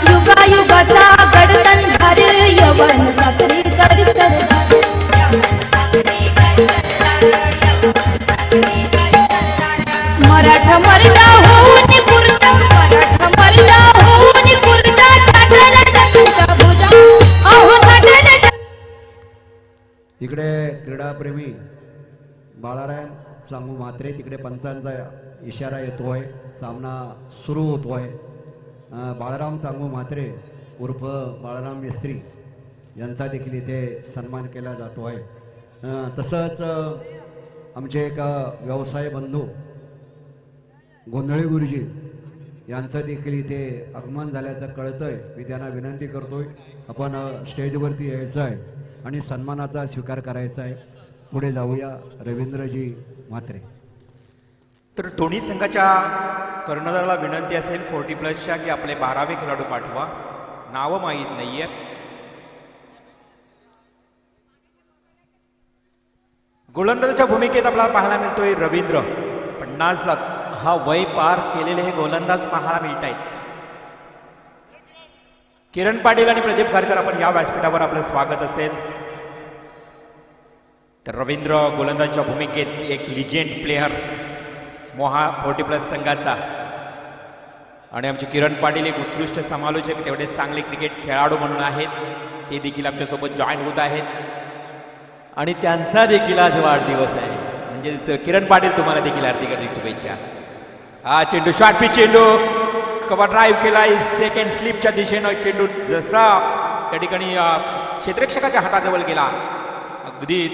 युगायुगाचा गडतंधार यवन साखरी कर सरदार मराठा मर्दा होऊन कुर्ता मराठा मर्दा होऊन कुर्ता छाटण्याच्या तुझ्या भुजा अहो छाटण्याच्या. इकडे क्रीडाप्रेमी बाळाराम सांगू म्हात्रे तिकडे पंचांचा इशारा येतोय, सामना सुरू होतोय. बाळाराम सांगू म्हात्रे उर्फ बाळाराम मेस्त्री यांचा देखील इथे सन्मान केला जातो आहे. तसंच आमचे एक व्यवसाय बंधू गोंधळे गुरुजी यांचं देखील इथे आगमन झाल्याचं कळतंय. मी त्यांना विनंती करतोय आपण स्टेजवरती यायचं आहे आणि सन्मानाचा स्वीकार करायचा आहे. पुढे जाऊया रवींद्रजी म्हात्रे. तर दोन्ही संघाच्या कर्णधाराला विनंती असेल 40+च्या की आपले 12वे खेळाडू पाठवा, नावं माहीत नाहीये. गोलंदाजाच्या भूमिकेत आपल्याला पाहायला मिळतोय रवींद्र. 50 हा वय पार केलेले हे गोलंदाज पाहायला मिळत आहेत. किरण पाटील आणि प्रदीप खारकर आपण या व्यासपीठावर आपलं स्वागत असेल. तर रवींद्र गोलंदाजाच्या भूमिकेत एक लिजेंड प्लेयर मोहा 40+ संघाचा, आणि आमचे किरण पाटील एक उत्कृष्ट समालोचक, तेवढेच चांगले क्रिकेट खेळाडू म्हणून आहेत. ते देखील आमच्यासोबत जॉईन होत आहेत आणि त्यांचा देखील आज वाढदिवस आहे. म्हणजे किरण पाटील तुम्हाला देखील हार्दिक हार्दिक शुभेच्छा. हा चेंडू शॉर्ट पिच चेंडू कव्हर ड्राईव्ह केलाय सेकंड स्लिपच्या दिशेनं. चेंडू जसा त्या ठिकाणी क्षेत्ररक्षकाच्या हाताजवळ गेला, अगदी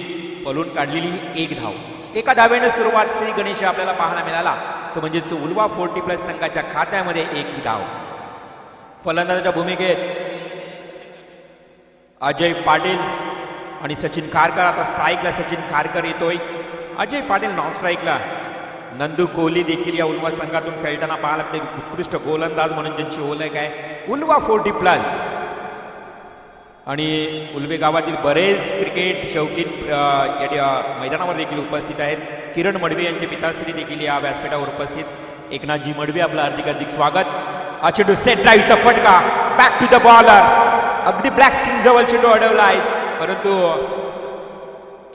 पळून काढलेली एक धाव. एका धावेने सुरुवात श्री गणेश आपल्याला पाहायला मिळाला, तो म्हणजेच उल्वा 40+ संघाच्या खात्यामध्ये एक ही धाव. फलंदाजाच्या भूमिकेत अजय पाटील आणि सचिन खारकर. आता स्ट्राईकला सचिन खारकर येतोय, अजय पाटील नॉन स्ट्राईकला. नंदू कोहली देखील या उल्वा संघातून खेळताना पाहायला मिळते. उत्कृष्ट गोलंदाज म्हणून ज्यांची ओळख आहे उल्वा 40+. आणि उल्वे गावातील बरेच क्रिकेट शौकीन या मैदानावर देखील उपस्थित आहेत. किरण मडवी यांचे पिताश्री देखील या व्यासपीठावर उपस्थित. एकनाथजी मडवी आपलं हार्दिक हार्दिक स्वागत. हा चेंडू सेट ड्राईव्हचा फटका, बॅक टू द बॉलर. अगदी ब्लॅक स्क्रीन जवळ चेंडू अडवला आहे, परंतु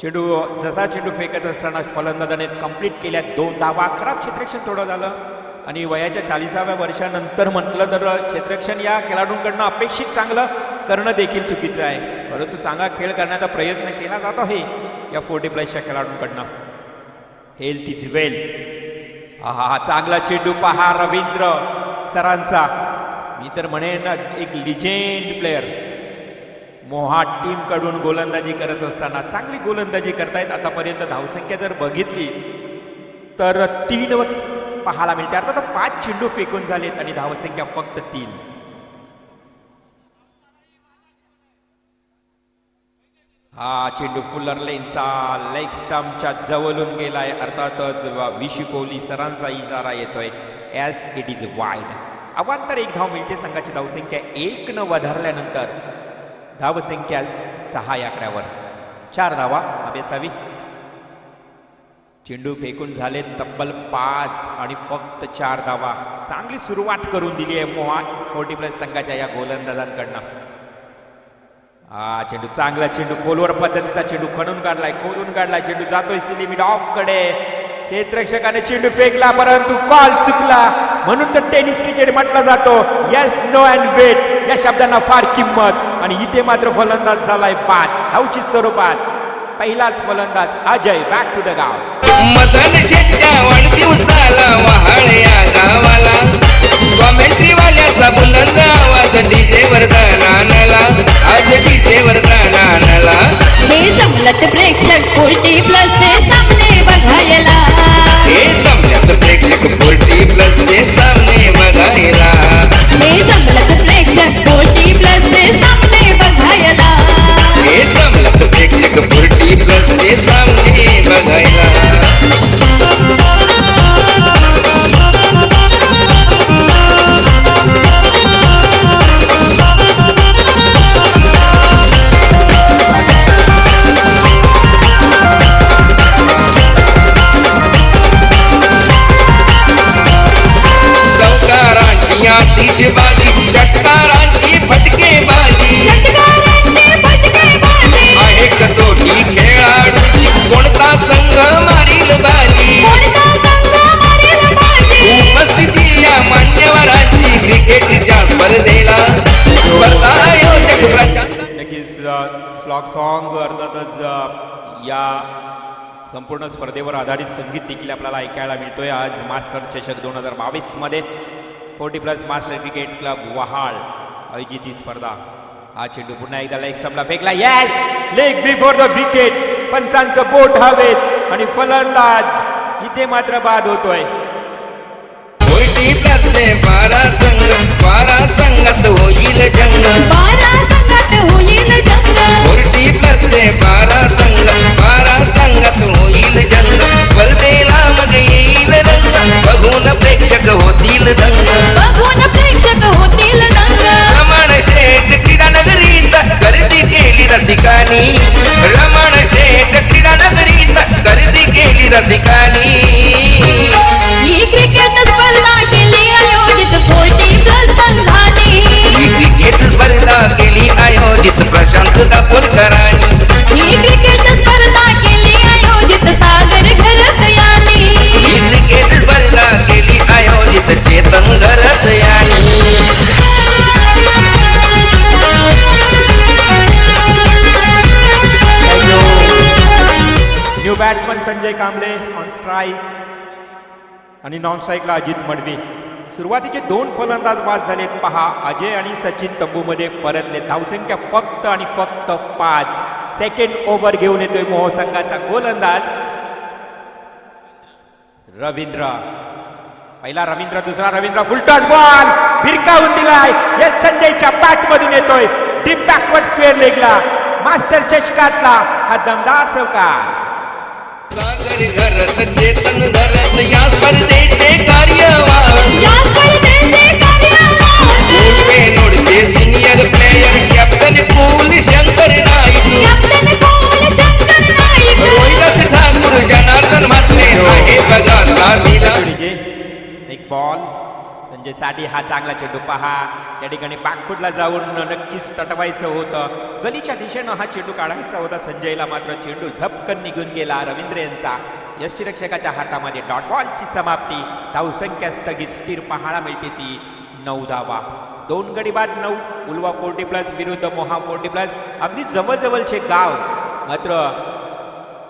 चेंडू जसा चेंडू फेकत असताना फलंदाजाने कंप्लीट केल्या 2 धावा. खराब क्षेत्ररक्षण थोडं झालं आणि वयाच्या 40व्या वर्षानंतर म्हटलं तर क्षेत्ररक्षण या खेळाडूंकडनं अपेक्षित चांगलं करणं देखील चुकीचं आहे, परंतु चांगला खेळ करण्याचा प्रयत्न केला जात आहे या 40+च्या खेळाडूंकडनं. हेल्थ इज वेल. हा चांगला चेंडू पहा रवींद्र सरांचा. मी तर म्हणेन एक लिजेंड प्लेयर. मोहा टीम कडून गोलंदाजी करत असताना चांगली गोलंदाजी करतायत. आतापर्यंत धावसंख्या जर बघितली तर 3च पाहायला मिळते. आता 5 चेंडू फेकून झालेत आणि धावसंख्या फक्त 3. हा चेंडू फुलर लेनचा लेग स्टंपच्या जवळून गेलाय. अर्थातच विशी कोहली सरांचा इशारा येतोय ॲज इट इज वाईड. अवांतर 1 धाव मिळते. संघाची धावसंख्या 1 न वधारल्यानंतर धावसंख्या 6 या आकड्यावर. 4 धावा अभेसावी. चेंडू फेकून झाले तब्बल 5 आणि फक्त 4 धावा. चांगली सुरुवात करून दिली आहे मोहा 40+ संघाच्या या गोलंदाजांकडनं. हा चेंडू चांगला चेंडू खोलवर पद्धतीचा चेंडू खोलून काढलाय. चेंडू जातोय लिमिट ऑफ कडे. क्षेत्ररक्षकाने चेंडू फेकला परंतु कॉल चुकला, म्हणून तर टेनिस क्रिकेट म्हटला जातो. येस नो अँड वेट या शब्दांना फार किंमत. आणि इथे मात्र फलंदाज झालाय बाद. धावची स्वरूपात पहिलाच फलंदाज अजय. बॅक टू द गाव. मदन शेट्ट्या वाढदिवसाला वहाळ्या गावाला कॉमेंट्री वाल्याचा बुलंद आवाज डीजे वरदानाला. आज डीजे वरदानाला हे जमलत प्रेक्षक 40+ चे सामने बघायला. हे जमलत प्रेक्षक 40+ चे सामने बघायला. हे जमलत प्रेक्षक 40+ चे सामने बघायला. हे जमलत प्रेक्षक 40+ चे सामने बघायला. आतिषबाजी षटकारांची फटकेबाजी षटकारांची फटकेबाजी आहे कसोटी खेळाडूची कोणता संघ मारील बाजी कोणता संघ मारेल बाजी उपस्थिती या मान्यवरांची क्रिकेटच्या स्पर्धेला स्पर्धा आयोजक प्रशांत नक्कीच स्लॉग सॉन्ग अर्थातच या संपूर्ण स्पर्धेवर आधारित संगीत देखील आपल्याला ऐकायला मिळतोय आज मास्टर चषक 2022 मध्ये 40+ मास्टर क्रिकेट क्लब वहाळ आयोजित ही स्पर्धा. हा चेंडू पुन्हा एकदा लेग स्टंपला फेकला. Yes, leg before the wicket. पंचांचं बोट हवेत आणि फलंदाज इथे मात्र बाद होतोय. 12 संघात होईल जंग 12 संघात होईल जंग 12 संघात होईल जंग स्पर्धेला मग येईल रंग बघून प्रेक्षक होतील दंग बघून प्रेक्षक होतील दंग रमण शेठ क्रीडा नगरीत गर्दी केली रसिकानी रमण शेठ क्रीडा नगरीत गर्दी केली रसिकानी ही क्रिकेट स्पर्धा केली आयोजित 40+ संघाने ही क्रिकेट स्पर्धा केली आयोजित प्रशांत दापोरकरांनी ही क्रिकेट स्पर्धा केली आयोजित सागर घरतयाने ही क्रिकेट स्पर्धा केली आयोजित चेतन घरतयानी new batsman Sanjay Kamble on strike आणि नॉन स्ट्राईकला अजित मडवी. सुरुवातीचे 2 फलंदाज बाद झालेत. पहा, अजय आणि सचिन तंबूमध्ये परतले. धावसंख्या फक्त आणि फक्त 5. सेकंड ओव्हर घेऊन येतोय मोह संघाचा गोलंदाज रवींद्र. पहिला रवींद्र, दुसरा रवींद्र, फुलटॉस बॉल भिरकावून दिलाय. या संजयच्या बॅट मधून येतोय डीप बॅकवर्ड स्क्वेअर लेगला. मास्टर चषकातला हा दमदार चौकार. सागर घरत चेतन घरत या स्पर्धेचे कार्यवाह या स्पर्धेचे कार्यवाह नोडचे सिनियर प्लेयर कॅप्टन कुल शंकर नाईक कॅप्टन कुल शंकर नाईक रोहिदास ठाकूर जनार्दन म्हात्रे आहे बघा साथीला. नेक्स्ट बॉल संजय साठी. हा चांगला चेंडू पहा, या ठिकाणी बॅकफुटला जाऊन नक्कीच तटवायचं होतं. गलीच्या दिशेनं हा चेंडू काढायचा होता संजयला, मात्र चेंडू झपकन निघून गेला रवींद्र यांचा. यष्टीरक्षकाच्या हातामध्ये डॉट बॉलची समाप्ती. धावसंख्या स्थगित स्थिर पाहायला मिळते ती 9 धावा. 2 गडी बाद 9. उलवा 40+ विरुद्ध मोहा 40+. अगदी जवळजवळचे गाव. मात्र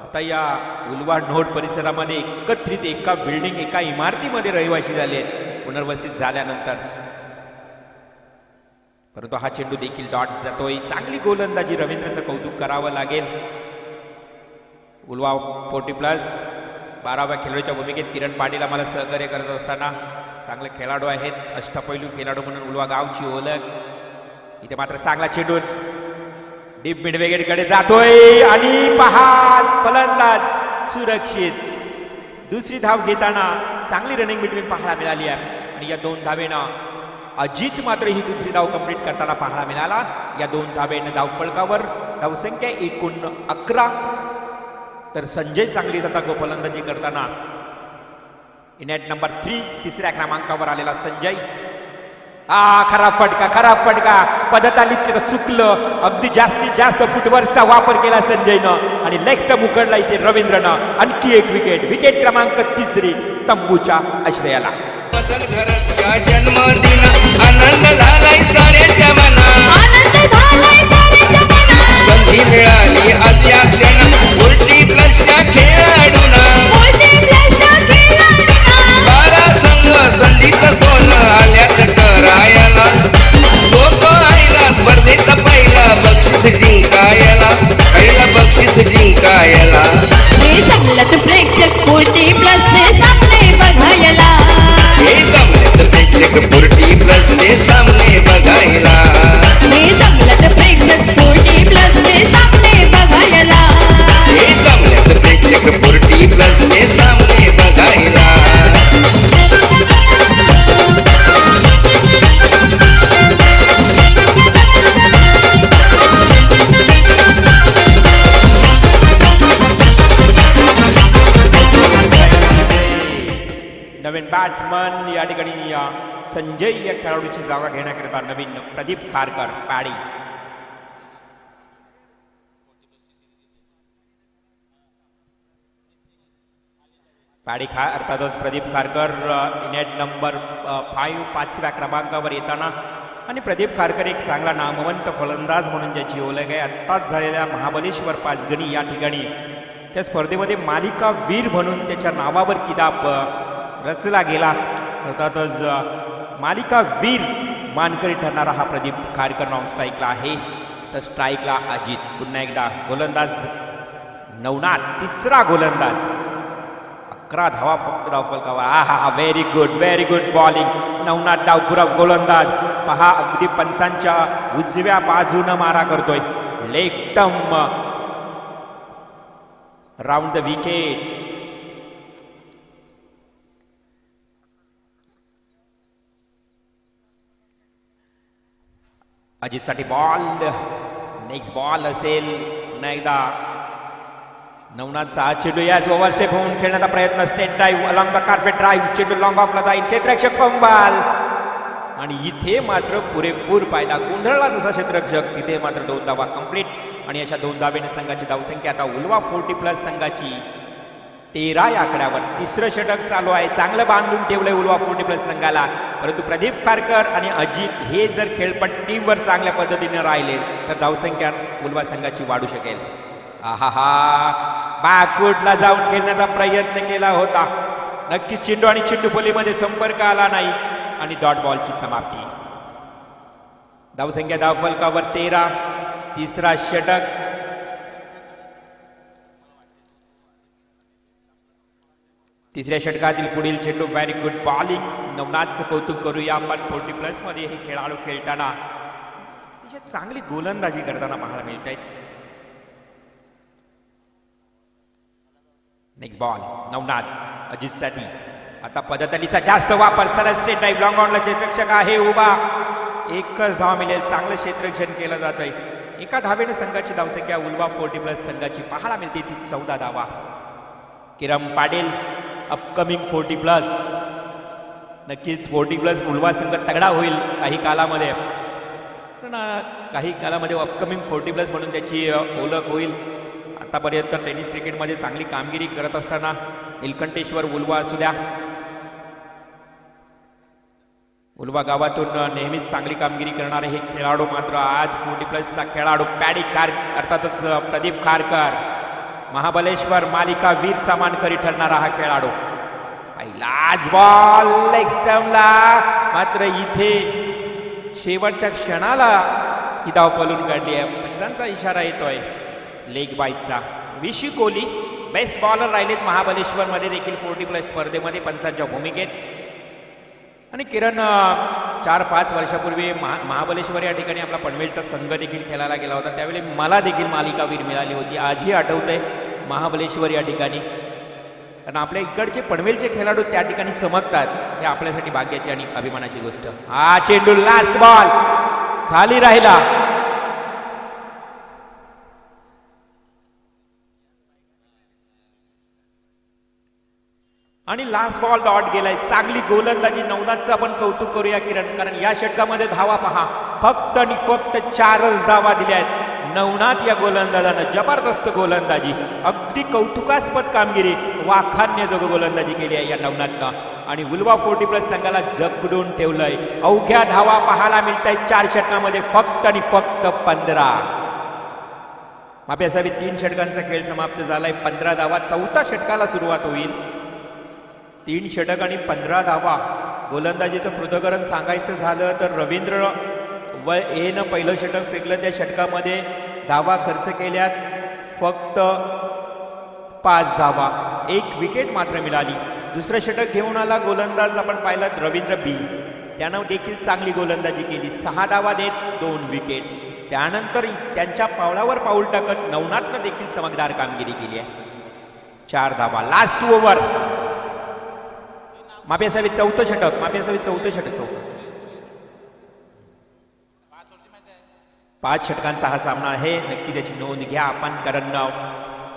आता या उलवा नोट परिसरामध्ये एकत्रित एका बिल्डिंग, एका इमारतीमध्ये रहिवासी झाले पुनर्वसित झाल्यानंतर. परंतु हा चेंडू देखील डॉट जातोय. चांगली गोलंदाजी, रवींद्रचं कौतुक करावं लागेल. उलवा 40+. 12व्या खेळाडूच्या भूमिकेत किरण पाटील आम्हाला सहकार्य करत असताना चांगले खेळाडू आहेत. अष्टपैलू खेळाडू म्हणून उलवा गावची ओळख. इथे मात्र चांगला चेंडू डीप मिड विकेटकडे जातोय आणि पहा, फलंदाज सुरक्षित. दुसरी धाव घेताना चांगली रनिंग बिटवीन पाहायला मिळाली आहे आणि या 2 धावेनं अजित मात्र ही दुसरी धाव कंप्लीट करताना पाहायला मिळाला. या 2 धावेनं धाव फलकावर. धावसंख्या एकूण 11. तर संजय चांगली जाता फलंदाजी करताना इनेट नंबर 3 तिसऱ्या क्रमांकावर आलेला संजय. खराब फटका पद्धत आली तिथं चुकलं. अगदी जास्तीत जास्त फुटवर्कचा वापर केला संजयनं आणि लेग स्टंप उकडला इथे रवींद्रनं. आणखी एक विकेट क्रमांक 3 तंबूच्या आश्रयाला. मदन घरतच्या जन्मदिन आनंद झालाय साऱ्याच्या मना आनंद झालाय साऱ्याच्या मनात संधी मिळाली आज या क्षण 40+च्या खेळाडूंना 40+च्या खेळाडूंना 12 संघ संधीचं सोनं आल्यात करायला. सोपं आईला स्पर्धेत पहिला बक्षीस जिंकायला हे जमलत प्रेक्षक 40+ सामने बघायला हे जमलेत प्रेक्षक 40+ सामने बघायला हे जमलत प्रेक्षक 40+ सामने बघायला हे जमलेत प्रेक्षक 40+ सामने बघायला. नवीन बॅट्समन या ठिकाणी संजय या खेळाडूची जागा घेण्याकरिता नवीन प्रदीप खारकर पॅडी. अर्थातच प्रदीप खारकर नेट नंबर 5 5व्या क्रमांकावर येताना आणि प्रदीप खारकर एक चांगला नामवंत फलंदाज म्हणून ज्याची ओळख आहे. आत्ताच झालेल्या महाबलेश्वर पाचगणी या ठिकाणी त्या स्पर्धेमध्ये मालिका वीर म्हणून त्याच्या नावावर किताब रचला गेला. अर्थातच मालिका वीर मानकरी ठरणारा हा प्रदीप खारकर नॉन स्ट्राईकला आहे. तर स्ट्राईकला अजित. पुन्हा एकदा गोलंदाज नवनाथ तिसरा गोलंदाज. 11 धावा फक्त धावफलकावर. हा व्हेरी गुड बॉलिंग. नवनाथ डावखुरा गोलंदाज पहा अगदी पंचांच्या उजव्या बाजूनं मारा करतोय. लेग टर्म राऊंड द विकेट. अजितसाठी बॉल. नेक्स्ट बॉल असेल. पुन्हा एकदा नवनाथचा चेंडू याच ओव्हर स्टेप होऊन खेळण्याचा प्रयत्न. State drive along the carpet drive. चेंडू लॉंग ऑफला जाईल. क्षेत्ररक्षक फंबल आणि इथे मात्र पुरेपूर फायदा. गोंधळला जसा क्षेत्ररक्षक तिथे मात्र 2 धावा कंप्लीट. आणि अशा 2 धावेने संघाची धावसंख्या आता उल्वा 40+ संघाची 13 या आकड्यावर. तिसरं षटक चालू आहे. चांगलं बांधून ठेवलंय उल्वा 40+ संघाला. परंतु प्रदीप खारकर आणि अजित हे जर खेळपट्टीवर चांगल्या पद्धतीने राहिले तर धावसंख्या उल्वा संघाची वाढू शकेल. बॅकफूटला जाऊन खेळण्याचा प्रयत्न केला होता. नक्कीच चेंडू आणि चेंडूफलीमध्ये संपर्क आला नाही आणि डॉट बॉलची समाप्ती. धावसंख्या धावफलकावर 13. तिसरा षटक. तिसऱ्या षटकातील पुढील चेंडू. Very good bowling. नवनाथचं कौतुक करूया आपण. 40+ मध्ये हे खेळाडू खेळताना चांगली गोलंदाजी करताना पाहायला मिळत आहेत. नेक्स्ट बॉल नवनाथ अजितसाठी. आता पदतलीचा जास्त वापर. सरळ स्ट्रेट ड्राईव्ह लॉंग ऑनला क्षेत्ररक्षक आहे उभा. एकच धाव मिळेल. चांगलं क्षेत्ररक्षण केलं जात आहे. एका धावेने संघाची धावसंख्या उल्वा 40+ संघाची पाहायला मिळते ती 14 धावा. किरण पाटील अपकमिंग 40+. नक्कीच 40+ उल्वा संघ तगडा होईल काही कालामध्ये. काही कालामध्ये अपकमिंग 40+ म्हणून त्याची ओळख होईल. आतापर्यंत टेनिस क्रिकेटमध्ये चांगली कामगिरी करत असताना निलकंठेश्वर उल्वा असू द्या, उल्वा गावातून नेहमीच चांगली कामगिरी करणारे हे खेळाडू मात्र आज 40+चा खेळाडू पॅडी अर्थातच प्रदीप खारकर महाबलेश्वर मालिका वीर सामानकरी ठरणारा हा खेळाडू. पहिलाच बॉल लेग स्टंपला. मात्र इथे शेवटच्या क्षणाला ही धाव पळून काढली आहे. पंचांचा इशारा येतोय लेग बाईचा. विशी कोहली बेस्ट बॉलर राहिलेत महाबलेश्वरमध्ये देखील 40+ स्पर्धेमध्ये पंचांच्या भूमिकेत. आणि किरण 4-5 वर्षापूर्वी महाबलेश्वर या ठिकाणी आपला पनवेलचा संघ देखील खेळायला गेला होता. त्यावेळी मला देखील मालिकावीर मिळाली होती. आजही आठवतंय महाबलेश्वर या ठिकाणी. कारण आपल्या इकडचे पनवेलचे खेळाडू त्या ठिकाणी चमकतात हे आपल्यासाठी भाग्याची आणि अभिमानाची गोष्ट. हा चेंडू लास्ट बॉल खाली राहिला. आणि लास्ट बॉल डॉट गेलाय. चांगली गोलंदाजी नवनाथचं आपण कौतुक करूया किरण. कारण या षटकामध्ये धावा पहा फक्त आणि फक्त 4च धावा दिल्या आहेत. नवनाथ या गोलंदाजानं जबरदस्त गोलंदाजी, अगदी कौतुकास्पद कामगिरी, वाखाणण्याजोगं गोलंदाजी केली आहे या नवनाथनं. आणि उल्वा 40+ संघाला जगडून ठेवलंय. अवघ्या धावा पाहायला मिळत आहेत 4 षटकामध्ये फक्त आणि फक्त 15. माफी असावी 3 षटकांचा खेळ समाप्त झालाय. 15 धावा. 4थ्या षटकाला सुरुवात होईल. 3 षटक आणि 15 धावा. गोलंदाजीचं पृथक्करण सांगायचं झालं तर रवींद्र एनं पहिलं षटक फेकलं. त्या षटकामध्ये धावा खर्च केल्यात फक्त 5 धावा. 1 विकेट मात्र मिळाली. दुसरं षटक घेऊन आला गोलंदाज आपण पाहिलं रवींद्र बी. त्यानं देखील चांगली गोलंदाजी केली. 6 धावा देत 2 विकेट. त्यानंतर त्यांच्या पावलावर पाऊल टाकत नवनाथनं देखील चमकदार कामगिरी केली आहे. 4 धावा. Last over. माफी असावी 4थं षटक. माफी असावी 4थं षटक. 5 षटकांचा हा सामना आहे. नक्की त्याची नोंद घ्या आपण. कारण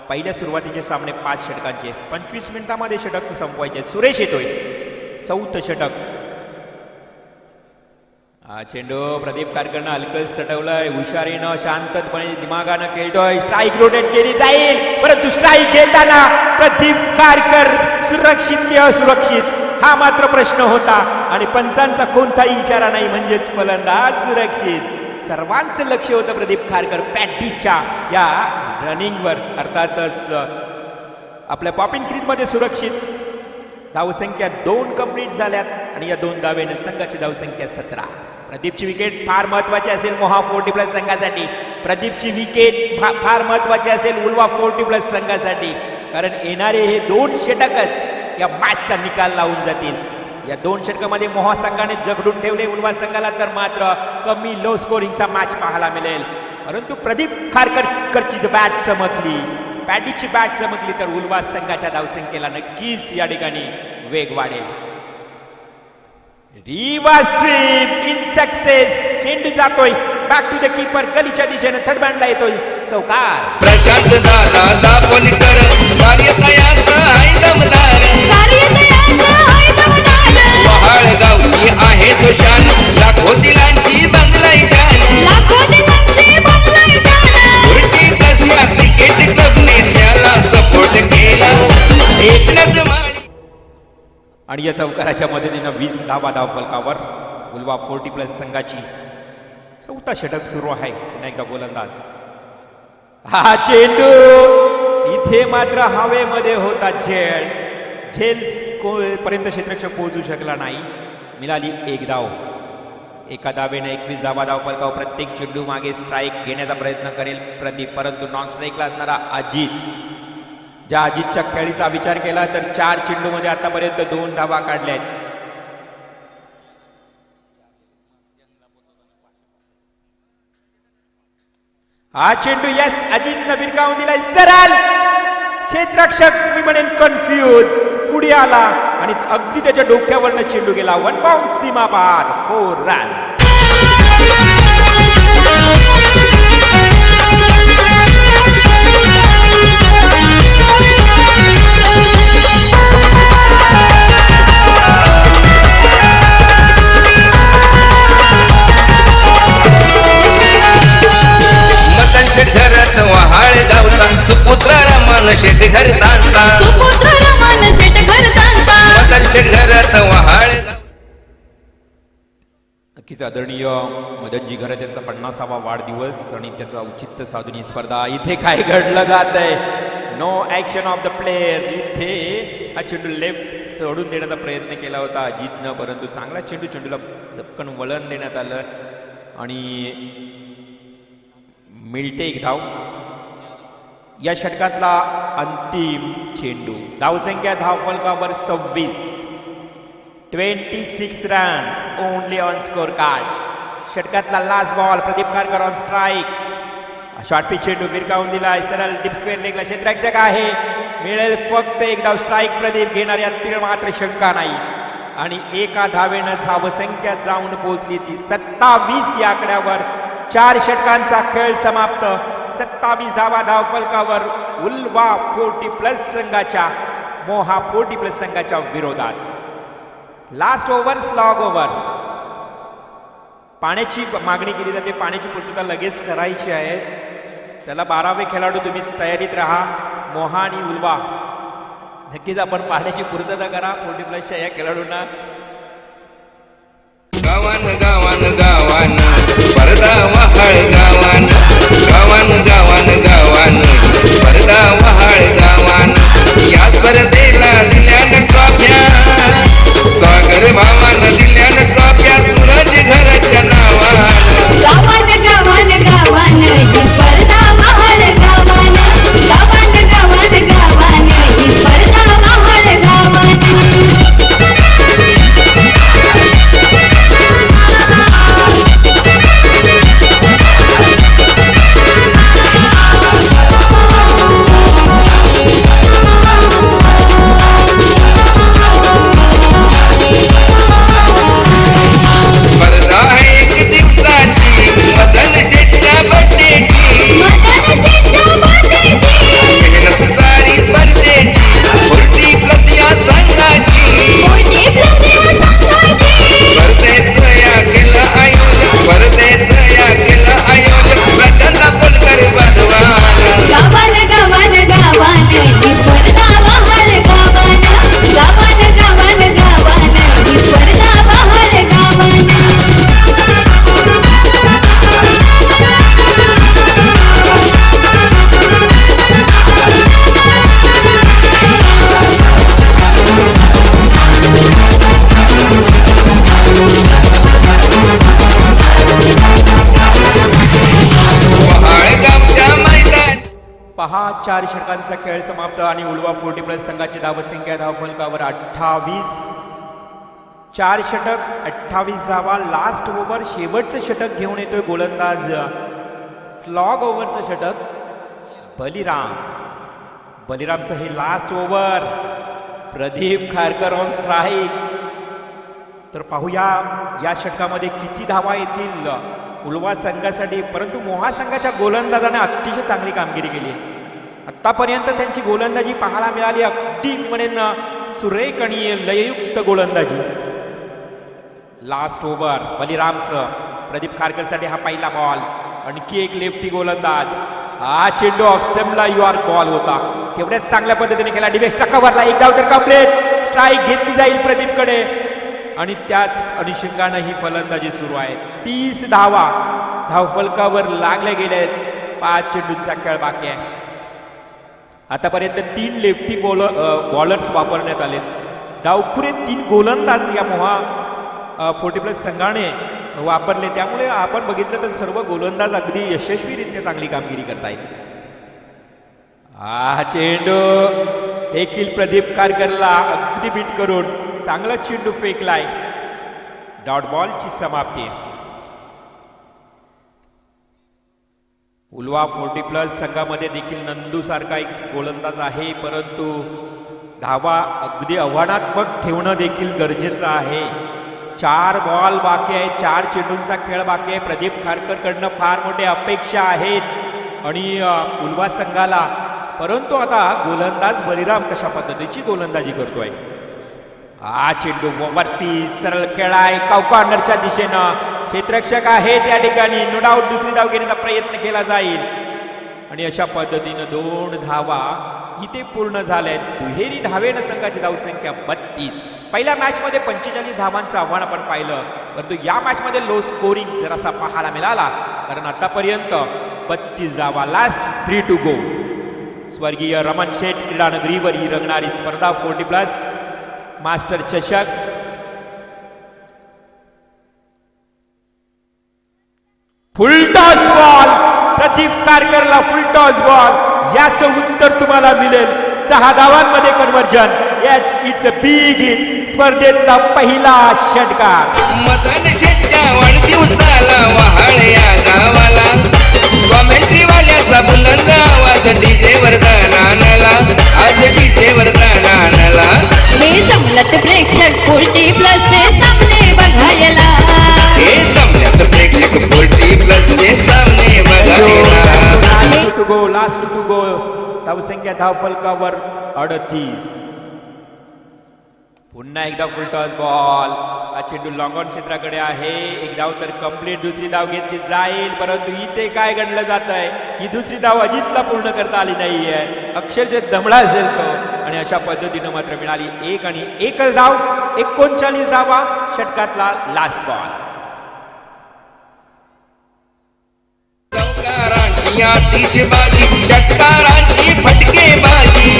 पहिल्या सुरुवातीचे सामने 5 हा चेंडू प्रदीप कारकरनं हलकंच टटवलंय, हुशारीनं शांतपणे दिमागानं खेळतोय. स्ट्राईक रोटेट केली जाईल, परंतु स्ट्राईक घेताना प्रदीप कारकर सुरक्षित की असुरक्षित हा मात्र प्रश्न होता. आणि पंचांचा कोणताही इशारा नाही, म्हणजेच फलंदाज सुरक्षित. सर्वांचं लक्ष होतं प्रदीप कारकर पॅटीच्या या रनिंगवर. अर्थातच आपल्या पॉपिंग क्रीजमध्ये सुरक्षित. धावसंख्या 2 कंप्लीट झाल्यात आणि या 2 धावेने संघाची धावसंख्या 17. प्रदीपची विकेट फार महत्वाची असेल मोहा 40+ संघासाठी. प्रदीपची विकेट फार महत्वाची असेल उल्वा 40+ संघासाठी, कारण येणारे हे 2 षटकच या मॅचचा निकाल लावून जातील. या 2 षटकामध्ये मोहा संघाने जगडून ठेवले उल्वा संघाला, तर मात्र कमी लो स्कोरिंगचा मॅच पाहायला मिळेल. परंतु प्रदीप कारकरची बॅट चमकली, पॅडीची बॅट चमकली, तर उल्वा संघाच्या धावसंख्येला नक्कीच या ठिकाणी वेग वाढेल. Reverse sweep in success. चेंडू जातोय बॅक टू द कीपर, गलीच्या दिशेने थर्ड बँडला येतोय चौकार. प्रशांत दादा दापोलीकर कार्यतयाचा आहे दमदार. वहाळ गावची आहे तो शान, लाखो दिलांची बंगलाई जान. उलटी कशा क्रिकेट क्लबने त्याला सपोर्ट केला. एकनाथ माळी आणि या चौकाराच्या मदतीनं 20 धावा धावफलकावर उल्वा 40+ संघाची 4था षटक सुरू आहे. पुन्हा एकदा गोलंदाज. हा चेंडू इथे मात्र हवेमध्ये होता. झेल पर्यंत क्षेत्ररक्षक पोहोचू शकला नाही. मिळाली 1 धाव. एका धावेने 21 धावा धावफलकावर. प्रत्येक चेंडू मागे स्ट्राईक घेण्याचा प्रयत्न करेल प्रदीप, परंतु नॉन स्ट्राईकला असणारा अजित, ज्या अजितच्या खेळीचा विचार केला तर 4 चेंडूमध्ये आतापर्यंत 2 धावा काढल्या आहेत. हा चेंडू यस अजितनं भिरकावून दिलाय सरळ. क्षेत्ररक्षक मी म्हणेन कन्फ्यूज पुढे आला आणि अगदी त्याच्या डोक्यावरनं चेंडू गेला. 1 बाउंड सीमा पार. 4 रन. घरात वहाळ गावता सुपुत्र रमण शेट घरतांता. मदन शेट घरात वहाळ. नक्कीच आदरणीय मदनजी घरत यांचा 50वा वाढदिवस आणि त्याचं औचित्य साधून ही स्पर्धा. इथे काय घडलं जात आहे, no action of the player. इथे हा चेंडू लेफ्ट सोडून देण्याचा प्रयत्न केला होता अजितनं, परंतु चांगला चेंडूला चपकन वळण देण्यात आलं आणि मिळते 1 धाव. या षटकातला अंतिम चेंडू. धावसंख्या धावफलकावर 26. 26 runs only on score card. षटकातला last ball. Pradeep Karkar on strike. Short pitch चेंडू भिरकावून दिलाय सरळ डीप स्क्वेअर लेगला. क्षेत्ररक्षक आहे, मिळेल फक्त 1 धाव. स्ट्राईक प्रदीप घेणार यात मात्र शंका नाही. आणि एका धावेनं धावसंख्या जाऊन पोहोचली ती 27 या आकड्यावर. 4 षटकांचा खेळ समाप्त. 27 धावा धावफलकावर उल्वा 40+ संघाच्या मोहा 40+ संघाच्या विरोधात. Last over slog over. पाण्याची मागणी केली जाते, पाण्याची पूर्तता लगेच करायची आहे. चला 12वे खेळाडू तुम्ही तयारीत राहा. मोहा आणि उल्वा नक्कीच आपण पाण्याची पूर्तता करा 40+च्या या खेळाडूंना. गावान गावान गावान परदा वहाळ गावान. गावान गावान गावान परदा वहाळ गावान. या स्पर्धेला दिल्यान ट्रॉफ्या, सागर भावान दिल्यान ट्रॉफ्या. सूरज घरच्या नावान. गावान गावान गावान ही स्पर्धा महाल गावान. गावान गावान गावान ही स्पर्धा महाल गावान. हा 4 षटकांचा खेळ समाप्त आणि उलवा 40+ संघाची धावसंख्या धावफलकावर 28. 4 षटक 28 धावा. लास्ट ओव्हर शेवटचं षटक घेऊन येतोय गोलंदाज. स्लॉग ओव्हरचं षटक बलिरामचं हे last over. Pradeep Kharkar on strike. तर पाहूया या षटकामध्ये किती धावा येतील उलवा संघासाठी. परंतु मोहा संघाच्या गोलंदाजाने अतिशय चांगली कामगिरी केली आहे. आतापर्यंत त्यांची गोलंदाजी पाहायला मिळाली, अगदी म्हणेन सुरेख आणि लययुक्त गोलंदाजी. लास्ट ओव्हर बलिरामचं. प्रदीप खारकरसाठी हा पहिला बॉल. आणखी एक लेफ्टी गोलंदाज. हा चेंडू ऑफ स्टंपला युआर बॉल होता. तेवढ्याच चांगल्या पद्धतीने केला. डिवेस्टा कव्हरला. एक धाव तर कंप्लीट. स्ट्राईक घेतली जाईल प्रदीपकडे आणि त्याच अनुषंगानं ही फलंदाजी सुरू आहे. 30 धावा धावफलकावर लागले गेले आहेत. 5 चेंडूंचा खेळ बाकी आहे. आतापर्यंत 3 लेफ्टी बॉलर्स वापरण्यात आले. डावखुरे 3 गोलंदाज या मोहा 40+ संघाने वापरले. त्यामुळे आपण बघितलं तर सर्व गोलंदाज अगदी यशस्वीरित्या चांगली कामगिरी करतायत. हा चेंडू देखील प्रदीप खारकरला अगदी बीट करून चांगला चेंडू फेकलाय. डॉट बॉलची समाप्ती. उलवा 40+ संघामध्ये देखील नंदू सारखा एक गोलंदाज आहे, परंतु धावा अगदी आव्हानात्मक ठेवणं देखील गरजेचं आहे. 4 बॉल बाकी आहे. 4 चेंडूंचा खेळ बाकी आहे. प्रदीप खारकरकडनं फार मोठ्या अपेक्षा आहेत आणि उलवा संघाला. परंतु आता गोलंदाज बलिराम कशा पद्धतीची गोलंदाजी करतोय. हा चेंडू वरती सरळ खेळाय कॉर्नरच्या दिशेनं. क्षेत्ररक्षक आहे त्या ठिकाणी. नो डाऊट दुसरी धाव घेण्याचा प्रयत्न केला जाईल आणि अशा पद्धतीनं 2 धावा इथे पूर्ण झाल्यात. दुहेरी धावेनं संघाची धावसंख्या 32. पहिल्या मॅचमध्ये 45 धावांचं आव्हान आपण पाहिलं, परंतु या मॅचमध्ये लो स्कोरिंग जरासा पाहायला मिळाला, कारण आतापर्यंत 32 धावा. Last 3 to go. स्वर्गीय रमण शेठ क्रीडानगरीवर ही रंगणारी स्पर्धा 40+ मास्टर चषक. Full toss ball. प्रदीप खारकरला फुलटॉस बॉल. याचं उत्तर तुम्हाला मिळेल 6 धावांमध्ये conversion. It's a big hit. स्पर्धेतला पहिला षटकार. मदन शेटच्या वाढदिवसाला वहाळ या गावाला. कॉमेंट्री वाल्याचा बुलंद आवाज डीजे वरदान आणला. आज डीजे वरदान आणला. हे जमलत प्रेक्षक 40+ चे सामने बघायला. हे जमल्यात प्रेक्षक 40+ चे सामने बघायला. Last to go. धावसंख्या धावफलकावर 38. पुन्हा एकदा फुलटॉस बॉल. हा चेंडू लॉंग ऑन क्षेत्राकडे आहे. एक धाव तर कंप्लीट. दुसरी धाव घेतली जाईल, परंतु इथे काय घडलं जात आहे, ही दुसरी धाव अजितला पूर्ण करता आली नाहीये. अक्षरशः दमडा असेल तो आणि अशा पद्धतीनं मात्र मिळाली 1 आणि 1 धाव. 39 धावा. षटकातला लास्ट बॉल. चौकारांची आतिषबाजी. षटकारांची फटकेबाजी.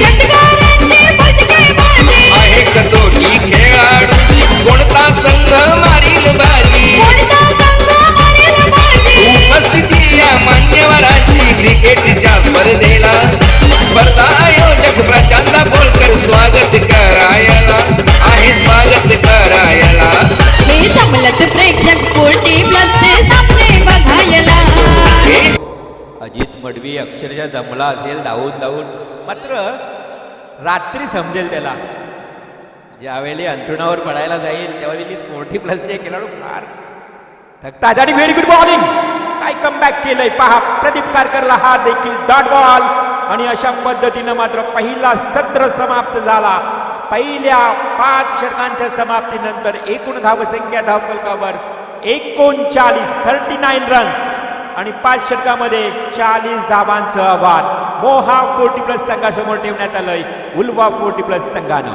आहे कसोटी खेळाडूची. कोणता संघ मारील बाजी. उपस्थिती या मान्यवरांची क्रिकेटच्या स्पर्धेला. स्पर्धा आयोजक प्रशांत बोलकर स्वागत करायला. आहे स्वागत करायला. हे जमलत प्रेक्षक 40+ चे सामने बघायला. अजित मडवी अक्षरशः दमला असेल धावून. मात्र रात्री समजेल त्याला. ज्यावेळी अंथरुणावर पडायला जाईल त्यावेळी 40+ चे खेळाडू फार थकतात. आणि व्हेरी गुड बॉलिंग. काय कमबॅक केलंय पहा. प्रदीप खारकरला हा देखील डॉट बॉल. आणि अशा पद्धतीनं मात्र पहिला सत्र समाप्त झाला. पहिल्या 5 षटकांच्या समाप्तीनंतर एकूण धावसंख्या धावफलकावर 39 रन्स आणि 5 षटकामध्ये 40 धावांचं आव्हान मोहा 40+ संघासमोर ठेवण्यात आलंय उलवा 40+ संघानं.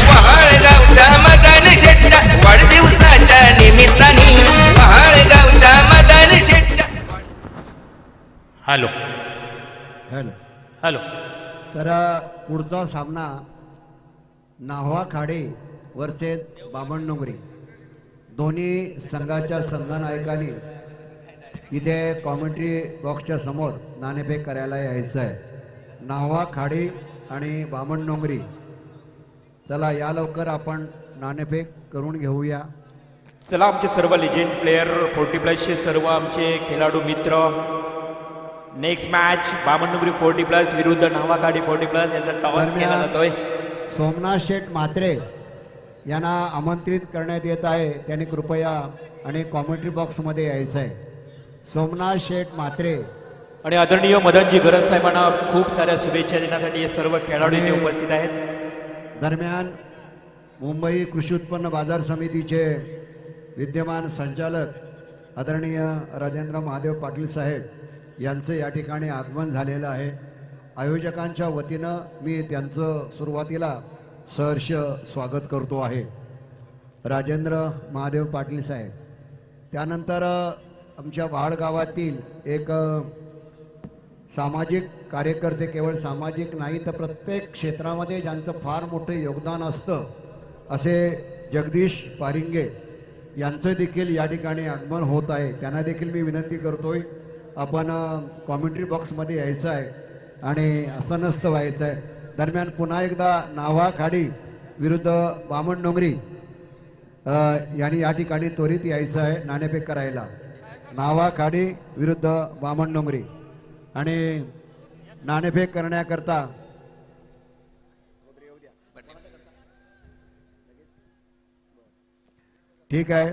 महाळगावच्या मदन शेटच्या वाढदिवसाच्या निमित्ताने. महाळगावच्या मदन शेटच्या हॅलो हॅलो. हॅलो. तर पुढचा सामना नाव्हा खाडे वर्सेस बामण डोंगरी. दोन्ही संघाच्या संघनायकांनी इथे कॉमेंट्री बॉक्सच्या समोर नाणेफेक करायला यायचं आहे. नाव्हा खाडे आणि बामण डोंगरी. चला या लवकर आपण नाणेफेक करून घेऊया. चला आमचे सर्व लेजेंड प्लेयर 40+ चे सर्व आमचे खेळाडू मित्र. नेक्स्ट मॅच बामणडोंगरी 40+ विरुद्ध नावाखाडी 40+ याचा टॉस केला जातोय. सोमनाथ शेठ म्हात्रे यांना आमंत्रित करण्यात येत आहे. त्यांनी कृपया आणि कॉमेंट्री बॉक्समध्ये यायचं आहे. सोमनाथ शेठ म्हात्रे आणि आदरणीय मदनजी गरज साहेबांना खूप साऱ्या शुभेच्छा देण्यासाठी हे सर्व खेळाडू इथे उपस्थित आहेत. दरम्यान मुंबई कृषी उत्पन्न बाजार समितीचे विद्यमान संचालक आदरणीय राजेंद्र महादेव पाटील साहेब यांचं या ठिकाणी आगमन झालेलं आहे. आयोजकांच्या वतीनं मी त्यांचं सुरुवातीला सहर्ष स्वागत करतो आहे. राजेंद्र महादेव पाटील साहेब. त्यानंतर आमच्या वाड गावातील एक सामाजिक कार्यकर्ते, केवळ सामाजिक नाही तर प्रत्येक क्षेत्रामध्ये ज्यांचं फार मोठं योगदान असतं असे जगदीश पारिंगे यांचं देखील या ठिकाणी आगमन होत आहे. त्यांना देखील मी विनंती करतोय आपण कॉमेंट्री बॉक्समध्ये यायचं आहे आणि असं नसतं व्हायचं आहे. दरम्यान पुन्हा एकदा नाव्हा खाडी विरुद्ध बामण डोंगरी यांनी या ठिकाणी त्वरित यायचं आहे नाणेफेक करायला. नाव्हा खाडी विरुद्ध बामण डोंगरी आणि नाणेफेक करण्याकरता ठीक आहे.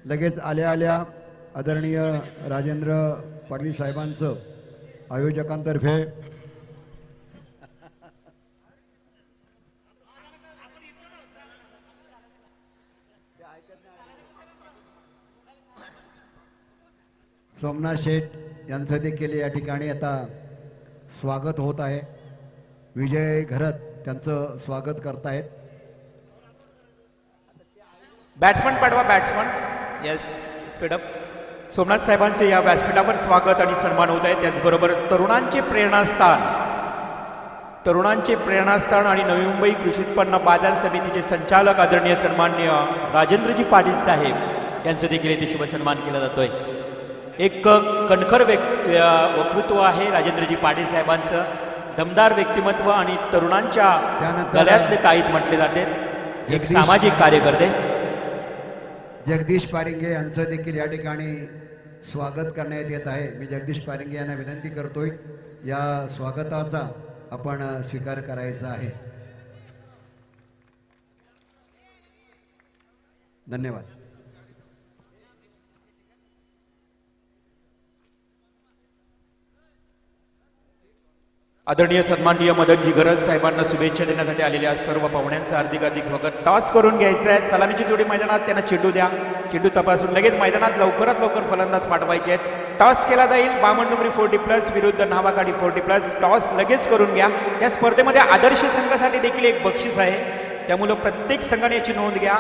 लगेच आल्या आल्या आदरणीय राजेंद्र पाटील साहेबांचं आयोजकांतर्फे सोमनाथ शेठ यांचं देखील या ठिकाणी आता स्वागत होत आहे. विजय घरत त्यांचं स्वागत करतायत. बॅट्समन पाठवा, बॅट्समन. Yes, speedup. सोमनाथ साहेबांचे या व्यासपीठावर स्वागत आणि सन्मान होत आहे. त्याचबरोबर तरुणांचे प्रेरणास्थान आणि नवी मुंबई कृषी उत्पन्न बाजार समितीचे संचालक आदरणीय सन्माननीय राजेंद्रजी पाटील साहेब यांचं देखील येथे शुभ सन्मान केला जातोय. एक कणखर वक्तृत्व आहे राजेंद्रजी पाटील साहेबांचं. दमदार व्यक्तिमत्व आणि तरुणांच्या गळ्यातले ताईत म्हटले जाते. एक सामाजिक कार्यकर्ते जगदीश पारिंगे यांचं देखील या ठिकाणी स्वागत करण्यात येत आहे. मी जगदीश पारिंगे यांना विनंती करतोय या स्वागताचा आपण स्वीकार करायचा आहे. धन्यवाद. आदरणीय सन्माननीय मदनजी गरज साहेबांना शुभेच्छा देण्यासाठी आलेल्या सर्व पाहुण्यांचं हार्दिक हार्दिक स्वागत. टॉस करून घ्यायचं आहे. सलामीची जोडी मैदानात, त्यांना चेंडू द्या. चेंडू तपासून लगेच मैदानात लवकरात लवकर फलंदाज पाठवायचे आहेत. टॉस केला जाईल बामणडोंगरी 40+ विरुद्ध नावाखाडी 40+. टॉस लगेच करून घ्या. या स्पर्धेमध्ये आदर्श संघासाठी देखील एक बक्षीस आहे, त्यामुळे प्रत्येक संघाने याची नोंद घ्या.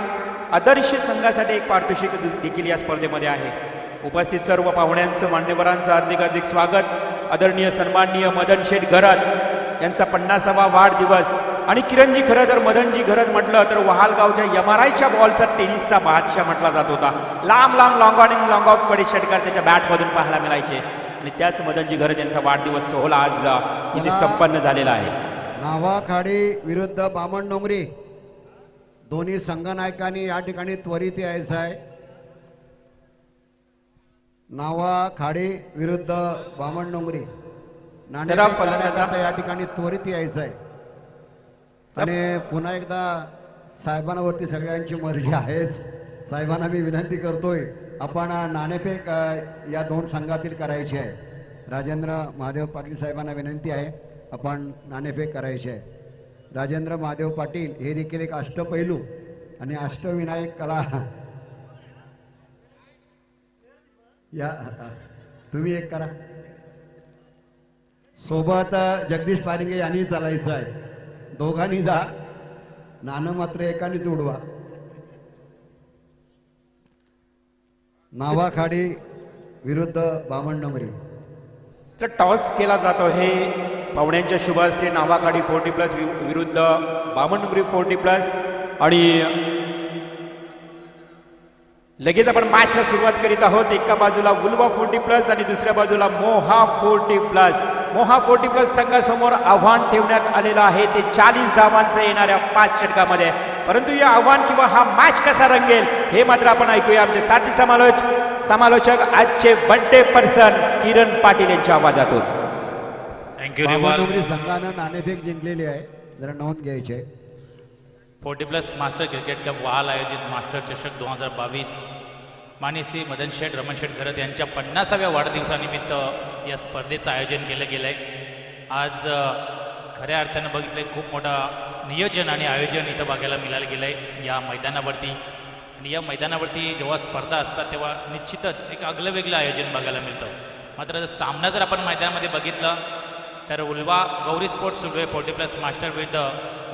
आदर्श संघासाठी एक पारितोषिक देखील या स्पर्धेमध्ये आहे. उपस्थित सर्व पाहुण्यांचं, मान्यवरांचं हार्दिक हार्दिक स्वागत. आदरणीय सन्माननीय मदन शेठ घरत यांचा 50वा वाढदिवस. आणि किरणजी, खरं तर मदनजी घरत म्हटलं तर वहालगावच्या MRIच्या बॉलचा टेनिसचा बादशाह म्हटला जात होता. लांब लांब लॉंग ऑन आणि लॉंग ऑफ कडे षटकार त्याच्या बॅटमधून पाहायला मिळायचे. आणि त्याच मदनजी घरत यांचा वाढदिवस सोहळा आज इथे संपन्न झालेला आहे. नाव्हा खाडी विरुद्ध बामण डोंगरी दोन्ही संघनायकांनी या ठिकाणी त्वरित यायचं आहे. नावा खाडी विरुद्ध बामण डोंगरी नाणेफेक या ठिकाणी त्वरित यायचं आहे. आणि पुन्हा एकदा साहेबांवरती सगळ्यांची मर्जी आहेच. साहेबांना मी विनंती करतोय आपण नाणेफेक या दोन संघातील करायची आहे. राजेंद्र महादेव पाटील साहेबांना विनंती आहे आपण नाणेफेक करायची आहे. राजेंद्र महादेव पाटील हे देखील एक अष्टपैलू आणि अष्टविनायक कला. या तुम्ही एक करा. सोबत जगदीश पारिंगे यांनी चालायचं आहे. दोघांनी जा. नाणं मात्र एकानेच उडवा. नावा खाडी विरुद्ध बामण डोंगरी. तर टॉस केला जातो हे पाहुण्यांच्या शुभ हस्ते नावाकाडी 40+ विरुद्ध 52 40+ आणि लगेच आपण मॅचला सुरुवात करीत आहोत. एका बाजूला उल्वा 40+ आणि दुसऱ्या बाजूला मोहा 40+. मोहा 40+ संघासमोर आव्हान ठेवण्यात आलेलं आहे ते 40 धावांचं येणाऱ्या 5 षटकामध्ये. परंतु हे आव्हान किंवा हा मॅच कसा रंगेल हे मात्र आपण ऐकूया आमचे साथी समालोचक आजचे बर्थडे पर्सन किरण पाटील यांच्या आवाजातून. थँक्यू रिवाल. डोंगरी संघानं नाणेफेक जिंकलेली आहे, जरा नोंद घ्यायची आहे. 40+ मास्टर क्रिकेट कप वाहाल आयोजित मास्टर चषक 2022 मानसी मदन शेठ रमण शेठ घरत यांच्या 50व्या वाढदिवसानिमित्त या स्पर्धेचं आयोजन केलं गेलं आहे. आज खऱ्या अर्थानं बघितलं खूप मोठा नियोजन आणि आयोजन इथं बघायला मिळालं गेलं आहे या मैदानावरती. आणि या मैदानावरती जेव्हा स्पर्धा असतात तेव्हा निश्चितच एक आगलं वेगळं आयोजन बघायला मिळतं. मात्र सामना जर आपण मैदानामध्ये बघितलं तर uvula Gauri sports Ulwe 40+ master विरुद्ध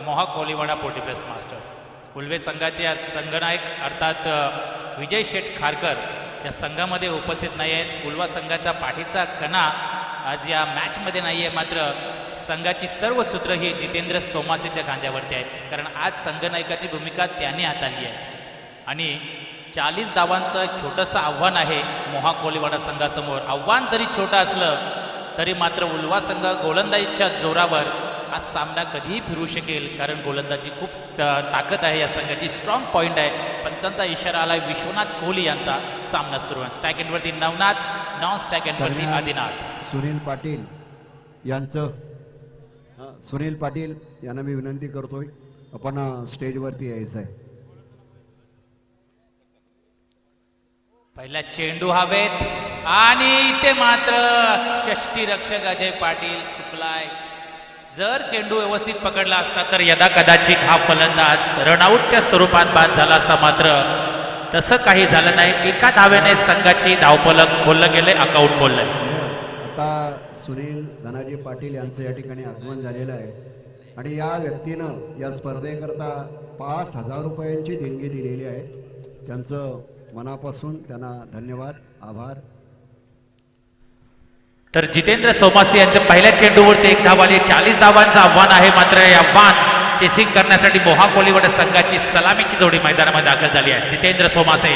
मोहा कोलीवाडा 40+ मास्टर्स. उल्वे संघाचे आज संघनायक अर्थात विजय शेठ खारकर या संघामध्ये उपस्थित नाही आहेत. उल्वा संघाचा पाठीचा कणा आज या मॅचमध्ये नाही आहे. मात्र संघाची सर्व सूत्र ही जितेंद्र सोमासेच्या खांद्यावरती आहेत, कारण आज संघनायकाची भूमिका त्याने हाताळली आहे. आणि 40 धावांचं एक छोटंसं आव्हान आहे मोहा कोलीवाडा संघासमोर. आव्हान जरी छोटं असलं तरी मात्र उल्वा संघ गोलंदाजीच्या जोरावर आज सामना कधीही फिरू शकेल, कारण गोलंदाजी खूप ताकद आहे या संघाची, स्ट्रॉंग पॉईंट आहे. पंचांचा इशारा आला विश्वनाथ कोहली यांचा. सामना सुरू आहे. स्ट्राईक एंडवरती नवनाथ, नॉन स्ट्राईक एंडवरती आदिनाथ. सुनील पाटील यांचं सुनील पाटील यांना मी विनंती करतोय आपण स्टेजवरती यायचं आहे. पहिला चेंडू हवेत आणि इथे मात्र षष्टीरक्षक अजय पाटील चुकलाय. जर चेंडू व्यवस्थित पकडला असता तर यदा कदाचित हा फलंदाज रनआउटच्या स्वरूपात बाद झाला असता. मात्र तसं काही झालं नाही. एका धावेने संघाची धावफलक खोललं गेले, अकाउंट खोललंय. आता सुनील धनाजी पाटील यांचं या ठिकाणी आगमन झालेलं आहे आणि या व्यक्तीनं या स्पर्धेकरता 5,000 रुपयांची देणगी दिलेली आहे. त्यांचं मनापासून त्यांना धन्यवाद, आभार. तर जितेंद्र सोमासे यांच्या पहिल्या चेंडूवरती 1 धाव आली. 40 धावांचं आव्हान आहे. मात्र हे आव्हान चेसिंग करण्यासाठी मोहा कोलीवाडा संघाची सलामीची जोडी मैदानामध्ये दाखल झाली आहे. Jitendra Somase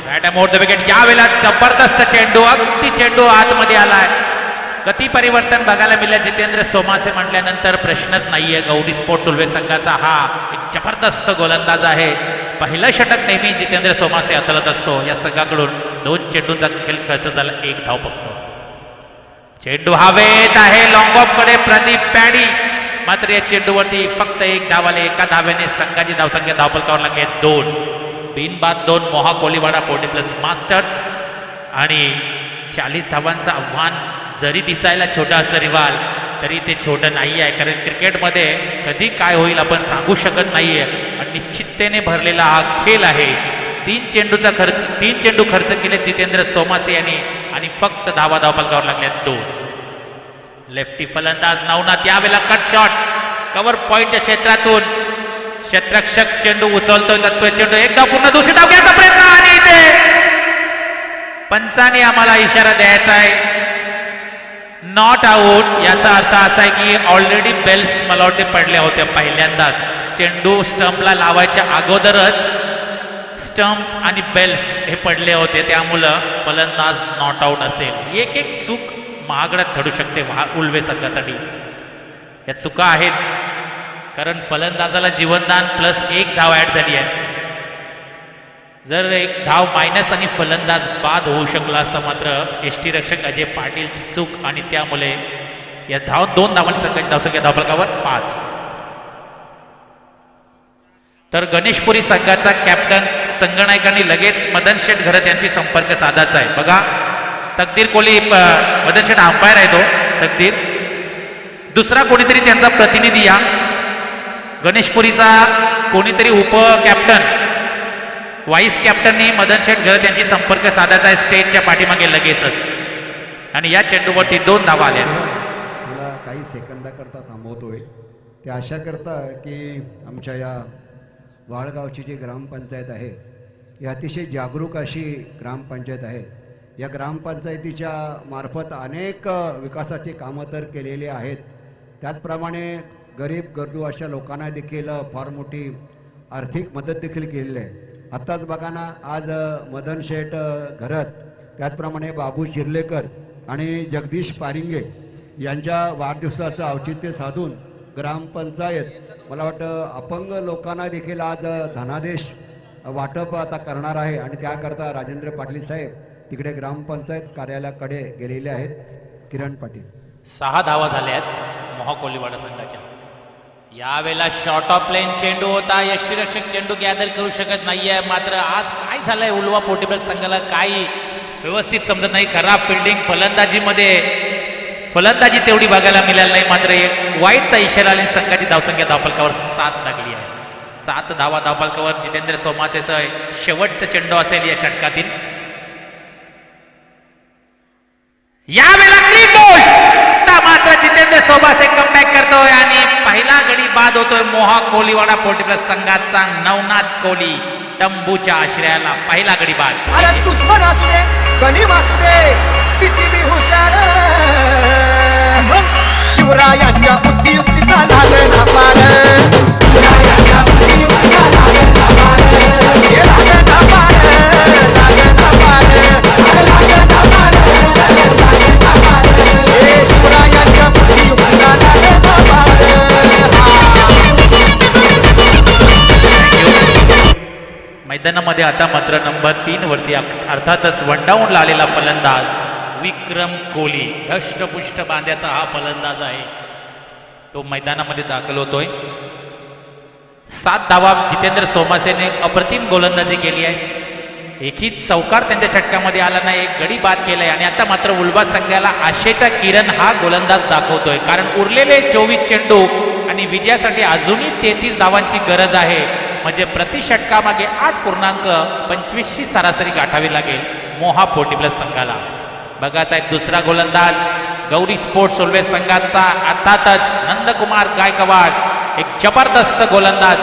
right more the wicket. यावेळेला जबरदस्त चेंडू, अगदी चेंडू आतमध्ये आलाय. गती परिवर्तन बघायला मिळालं. जितेंद्र सोमासे म्हटल्यानंतर प्रश्नच नाहीये. गौरी स्पोर्ट्स उल्वे संघाचा हा एक जबरदस्त गोलंदाज आहे. पहिलं षटक नेहमी जितेंद्र सोमासे हाताळत असतो. या संघाकडून 2 चेंडूंचा खेळ खर्च झाला, 1 धाव फक्त. चेंडू हवेत आहे लॉंग ऑफ कडे प्रदीप पॅडी. मात्र या चेंडूवरती फक्त 1 धाव आले. एका धावेने संघाची धावसंख्या धावफलकावर लागली 2. बिनबाद 2 मोहा कोलीवाडा 40+ मास्टर्स. आणि 40 धावांचं आव्हान जरी दिसायला छोटं असलं रिवाल, तरी ते छोटं नाही आहे. कारण क्रिकेटमध्ये कधी काय होईल आपण सांगू शकत नाहीये. आणि निश्चिततेने भरलेला हा खेळ आहे. 3 चेंडू खर्च केले जितेंद्र सोमासे यांनी आणि फक्त धावफलकावर लागल्या 2. लेफ्टी फलंदाज नवनाथ यावेळेला कट शॉट कव्हर पॉइंटच्या क्षेत्रातून क्षेत्ररक्षक चेंडू उचलतोय. तत्पर चेंडू एकदा पूर्ण दुसरी धाव घ्यायचा प्रयत्न आणि इथे पंचाने आम्हाला इशारा द्यायचा आहे नॉट आऊट. याचा अर्थ असा आहे की ऑलरेडी बेल्स मला वाटते पडल्या होत्या पहिल्यांदाच. चेंडू स्टंपला लावायच्या अगोदरच स्टंप आणि बेल्स हे पडले होते, त्यामुळं फलंदाज नॉट आऊट असेल. एक चूक महागड्यात ठरू शकते उल्वे संघासाठी. या चुका आहेत कारण फलंदाजाला जीवनदान प्लस 1 धाव ऍड झाली आहे. जर 1 धाव मायनस आणि फलंदाज बाद होऊ शकला असता. मात्र यष्टीरक्षक अजय पाटीलची चूक आणि त्यामुळे या 2 धावांची संघाची धावसंख्या धावफलकावर 5. तर गणेशपुरी संघाचा कॅप्टन संघनायकांनी लगेच मदन शेठ घरत यांची संपर्क साधायचा आहे. बघा तकदीर कोहली मदन शेठ अंपायर आहे तो तकदीर. दुसरा कोणीतरी त्यांचा प्रतिनिधी या गणेशपुरीचा कोणीतरी उप कॅप्टन व्हाईस कॅप्टननी मदन शेठ घरत यांची संपर्क साधायचा आहे स्टेजच्या पाठीमागे लगेचच. आणि या चेंडूवरती 2 धावा आल्या. तुला काही सेकंदाकरता थांबवतोय ते अशा करता की आमच्या या वाळगावची जी ग्रामपंचायत आहे ही अतिशय जागरूक अशी ग्रामपंचायत आहे. या ग्रामपंचायतीच्या मार्फत अनेक विकासाची कामं तर केलेली आहेत. त्याचप्रमाणे गरीब गरजू अशा लोकांना देखील फार मोठी आर्थिक मदत देखील केलेली आहे. आत्ताच बघा ना, आज मदन शेठ घरत, त्याचप्रमाणे बाबू शिर्लेकर आणि जगदीश पारिंगे यांच्या वाढदिवसाचं औचित्य साधून ग्रामपंचायत मला वाटतं अपंग लोकांना देखील आज धनादेश वाटप आता करणार आहे आणि त्याकरता राजेंद्र पाटील साहेब तिकडे ग्रामपंचायत कार्यालयाकडे गेलेले आहेत. किरण पाटील. 6 धावा झाल्या आहेत मोहा कोलीवाडा संघाच्या. यावेळेला शॉर्ट ऑफ प्लेन चेंडू होता, यष्टीरक्षक चेंडू गॅदर करू शकत नाहीये. मात्र आज काय झालंय उलवा पोर्टेबल संघाला काही व्यवस्थित समजत नाही. खराब फिल्डिंग फलंदाजी तेवढी बघायला मिळाली नाही. मात्र एक वाईटचा इशारा आली. संघाची धावसंख्या धावफलकावर 7 लागली आहे. 7 धावा धावफलकावर. जितेंद्र सोमासेचा शेवटचा चेंडू असेल या षटकातील. यावेळेला क्लीन बॉल, मात्र जितेंद्र सोमासे कमबॅक करतोय आणि पहिला गडी बाद होतोय मोहा कोलीवाडा पोर्टेबल संघाचा. नवनाथ कोहली तंबूच्या आश्रयाला पहिला गडी बाद. अरे दुश्मन असू दे, गणिम असू दे, किती बी हुशार, शिवरायांच्या बुद्धियुक्तीचा लागला पार, शिवरायांच्या बुद्धियुक्तीचा लागला पार, हे लागला पार, लागला पार, लागला पार, लागला पार, हे शिवरायांच्या बुद्धियुक्तीचा लागला पार. मैदानामध्ये आता मात्र नंबर 3 वरती अर्थातच वनडाऊनला आलेला फलंदाज विक्रम कोहली. धष्टपुष्ट बांध्याचा हा फलंदाज आहे, तो मैदानामध्ये दाखल होतोय. 7 धावा जितेंद्र सोमासेने अप्रतिम गोलंदाजी केली आहे. एकही चौकार त्यांच्या षटकामध्ये आला नाही. एक गडी बाद केलाय आणि आता मात्र उल्वा संघाला आशेचा किरण हा गोलंदाज दाखवतोय. कारण उरलेले 24 चेंडू आणि विजयासाठी अजूनही 33 धावांची गरज आहे. म्हणजे प्रति षटकामागे 8.25ची सरासरी गाठावी लागेल मोहा 40+ संघाला. बघायचा आहे दुसरा गोलंदाज गौरी स्पोर्ट्स उल्वे संघाचा अर्थातच नंदकुमार गायकवाड. एक जबरदस्त गोलंदाज.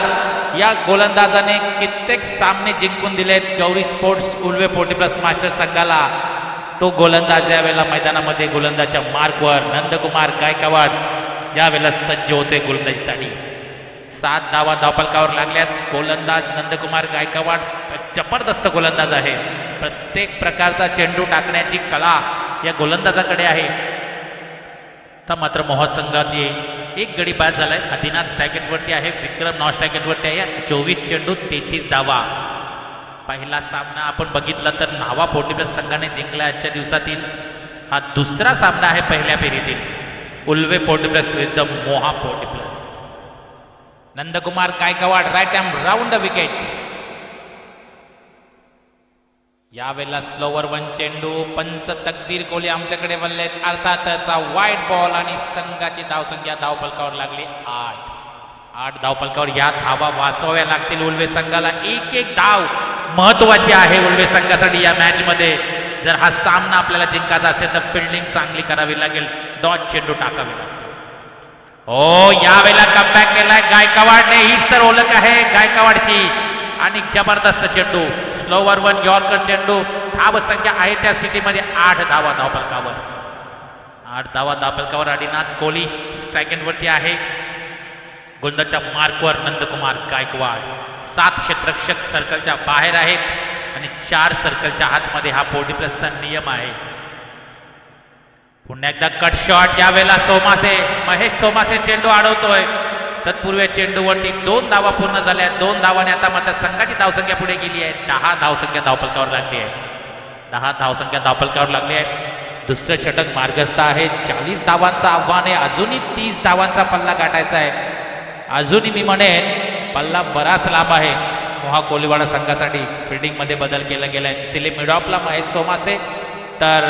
या गोलंदाजाने कित्येक सामने जिंकून दिलेत गौरी स्पोर्ट्स उल्वे 40+ मास्टर संघाला. तो गोलंदाज यावेळेला मैदानामध्ये गोलंदाजच्या मार्कवर नंदकुमार गायकवाड यावेळेला सज्ज होते गोलंदाजीसाठी. 7 धावा धावफलकावर लागल्यात. गोलंदाज नंदकुमार गायकवाड जबरदस्त गोलंदाज आहे. प्रत्येक प्रकारचा चेंडू टाकण्याची कला या गोलंदाजाकडे आहे. तर मात्र मोहा संघाची एक गडी बाद झालाय. आदिनाथ स्ट्रायकेटवरती आहे, विक्रम नॉन स्ट्रायकेटवरती आहे. 24 चेंडू 33 धावा. पहिला सामना आपण बघितला तर नावा 40+ संघाने जिंकला आजच्या दिवसातील. हा दुसरा सामना आहे पहिल्या फेरीतील उल्वे 40+ विरुद्ध Moha 40+. Nandkumar Gaikwad right arm round the wicket. यावेळेला स्लोवर 1 चेंडू. पंच तकदीर कोहली आमच्याकडे वळलेत. अर्थातच वाईट बॉल आणि संघाची धावसंख्या धावफलकावर लागली 8 धावफलकावर. या धावा वाचवाव्या लागतील उल्वे संघाला. एक धाव महत्वाची आहे उल्वे संघासाठी या मॅच मध्ये. जर हा सामना आपल्याला जिंकायचा असेल तर फिल्डिंग चांगली करावी लागेल, डॉट चेंडू टाकावे लागेल. हो, यावेळेला कमबॅक केलाय गायकवाडने. हीच तर ओळख आहे गायकवाडची. आणि जबरदस्त चेंडू स्लोवर 1 यॉर्कर चेंडू. धाव संख्या आहे त्या स्थितीमध्ये 8 धावा धावफलकावर. 8 धावा धावफलकावर. आदिनाथ कोहली स्ट्रायकेटवरती आहे. गोलंदाजच्या मार्कवर नंदकुमार गायकवाड. 7 क्षेत्ररक्षक सर्कलच्या बाहेर आहेत आणि 4 सर्कलच्या आतमध्ये हा 40+चा नियम आहे. पुन्हा एकदा कट शॉट. यावेळेला महेश सोमासे चेंडू अडवतोय. तत्पूर्वी चेंडूवरती 2 धावा पूर्ण झाल्या. 2 धावाने आता मात्र संघाची धावसंख्या पुढे गेली आहे. 10 धावसंख्या धावफलकावर लागली आहे. 10 धावसंख्या धावफलकावर लागली आहे. दुसरं षटक मार्गस्थ आहे. 40 धावांचं आव्हान आहे. अजूनही 30 धावांचा पल्ला गाठायचा आहे. अजूनही मी म्हणेन पल्ला बराच लांब आहे मोहा कोलीवाडा संघासाठी. फिल्डिंगमध्ये बदल केला गेलाय. सिलीम मिडॉपला महेश सोमासे तर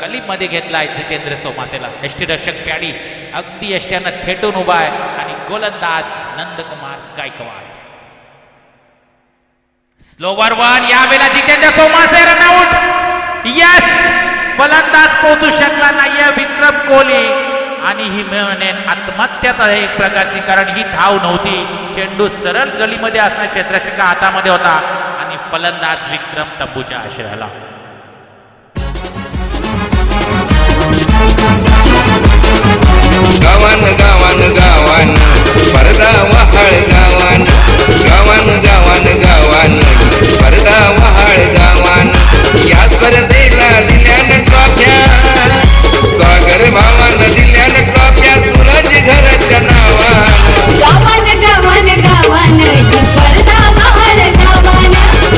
कलीमध्ये घेतलाय जितेंद्र सोमासेला. यष्टीरक्षक प्याडी अगदी यष्ट्यानं थेटून उभा आहे आणि गोलंदाज नंदकुमार गायकवाड. स्लोवर 1. यावेळेला जितेंद्र सोमासे रनआउट. यस, फलंदाज पोहोचू शकला नाहीये विक्रम कोहली. आणि ही म्हणेन आत्महत्याच आहे एक प्रकारची. कारण ही धाव नव्हती. चेंडू सरळ गलीमध्ये असणं क्षेत्ररक्षका हातामध्ये होता आणि फलंदाज विक्रम तंबूच्या आश्रयाला. गावान गावान गावान स्पर्धा वहाळ गावान गावान गावान गावान स्पर्धा वहाळ गावान या स्पर्धेला दिल्यान ट्रॉफ्या सागर भावान दिल्यान ट्रॉफ्या सूरज घरच्या नावान गावान गावान गावान ही स्पर्धा महार गावान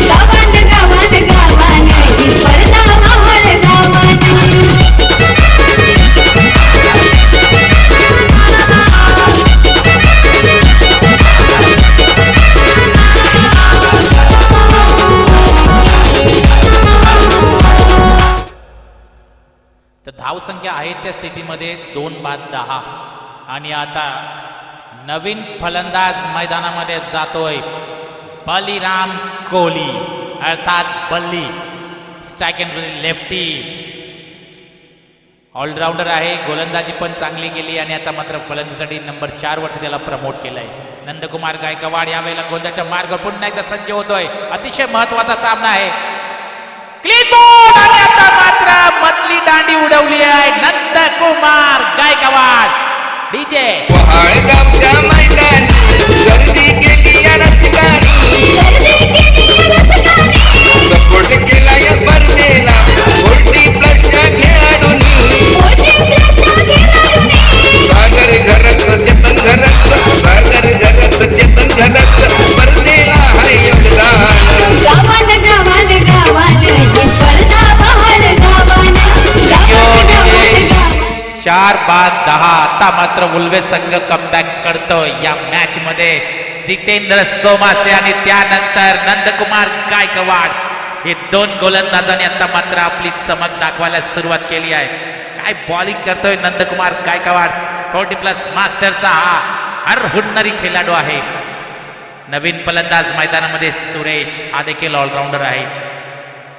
गावान गावान गावान ही स्पर्धा महार गावान तर धावसंख्या आहे त्या स्थितीमध्ये 2/10 आणि आता नवीन फलंदाज मैदानामध्ये जातोय बलिराम कोहली अर्थात बल्ली स्ट्राईक अँड लेफ्टी ऑलराऊंडर आहे गोलंदाजी पण चांगली केली आणि आता मात्र फलंदाजीसाठी नंबर 4 वरती त्याला प्रमोट केलंय नंदकुमार गायकवाड यावेळेला गोंदाच्या मार्गावर पुन्हा एकदा सज्ज होतोय अतिशय महत्वाचा सामना आहे क्लीन बॉल आणि आता मात्र मधली दांडी उडवली आहे नंदकुमार गायकवाड डीजे वहाळ गावच्या मैदानी गर्दी केली या रसिकांनी गर्दी केली या रसिकांनी सपोर्ट केला या स्पर्धेला 40+ खेळाडूंनी सागर घरच चेतन घरच सागर घरच चेतन घरच स्पर्धेला आहे योगदान गावान गावान गावान ही स्पर्धा महार गावान गावान गावान गावान 4/10 आता मात्र उल्वे संघ कमबॅक करतोय या मॅच मध्ये जितेंद्र सोमासे आणि त्यानंतर नंदकुमार गायकवाड हे 2 गोलंदाजांनी आता मात्र आपली चमक दाखवायला सुरुवात केली आहे काय बॉलिंग करतोय नंदकुमार गायकवाड 40+ मास्टरचा हा हुन्नरी खेळाडू आहे नवीन फलंदाज मैदानामध्ये सुरेश हा देखील ऑलराऊंडर आहे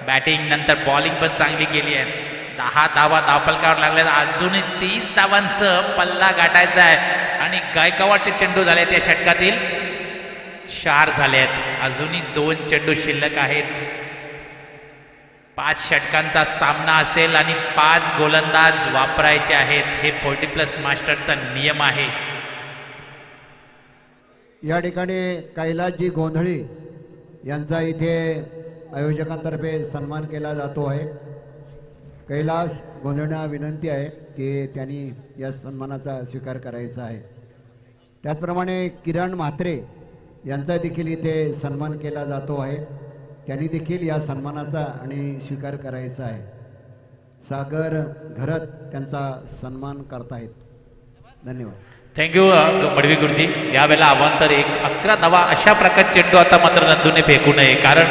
बॅटिंग नंतर बॉलिंग पण चांगली केली आहे 10 धावा धावफलकावर लागल्या अजूनही 30 धावांचं पल्ला गाठायचा आहे आणि गायकवाडचे चेंडू झाले त्या षटकातील 4 झाले आहेत अजूनही 2 चेंडू शिल्लक आहेत 5 षटकांचा सामना असेल आणि 5 गोलंदाज वापरायचे आहेत हे 40+ मास्टरचा नियम आहे या ठिकाणी कैलासजी गोंधळी यांचा इथे आयोजकांतर्फे सन्मान केला जातो आहे कैलास गोंधळींना विनंती आहे की त्यांनी या सन्मानाचा स्वीकार करायचा आहे त्याचप्रमाणे किरण म्हात्रे यांचा देखील इथे सन्मान केला जातो आहे त्यांनी देखील या सन्मानाचा आणि स्वीकार करायचा आहे सागर घरत त्यांचा सन्मान करतायत धन्यवाद थँक्यू मडवी गुरुजी यावेळेला अवांतर 11 धावा अशा प्रकारचे चेंडू आता मात्र नंदूने फेकू नये कारण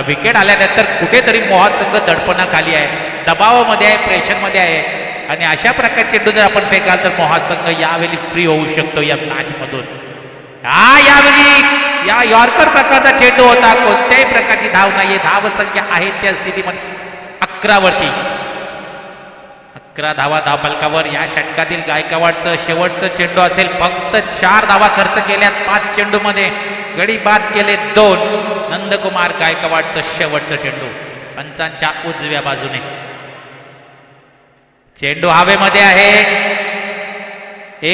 विकेट आल्यानंतर कुठेतरी मोहा संघ दडपणाखाली आहे दबावामध्ये आहे प्रेशरमध्ये आहे आणि अशा प्रकारचे चेंडू जर आपण फेकाल तर मोहा संघ यावेळी फ्री होऊ शकतो या मॅचमधून यावेळी या यॉर्कर प्रकारचा चेंडू होता कोणत्याही प्रकारची धाव नाहीये धाव संख्या आहे त्या स्थितीमध्ये 11 वरती 11 धावा धावफलकावर या षटकातील गायकवाडचं शेवटचं चेंडू असेल फक्त 4 धावा खर्च केल्यात 5 चेंडू मध्ये गडी बाद केले 2 नंदकुमार गायकवाडचं शेवटचं चेंडू पंचांच्या उजव्या बाजूने चेंडू हवेमध्ये आहे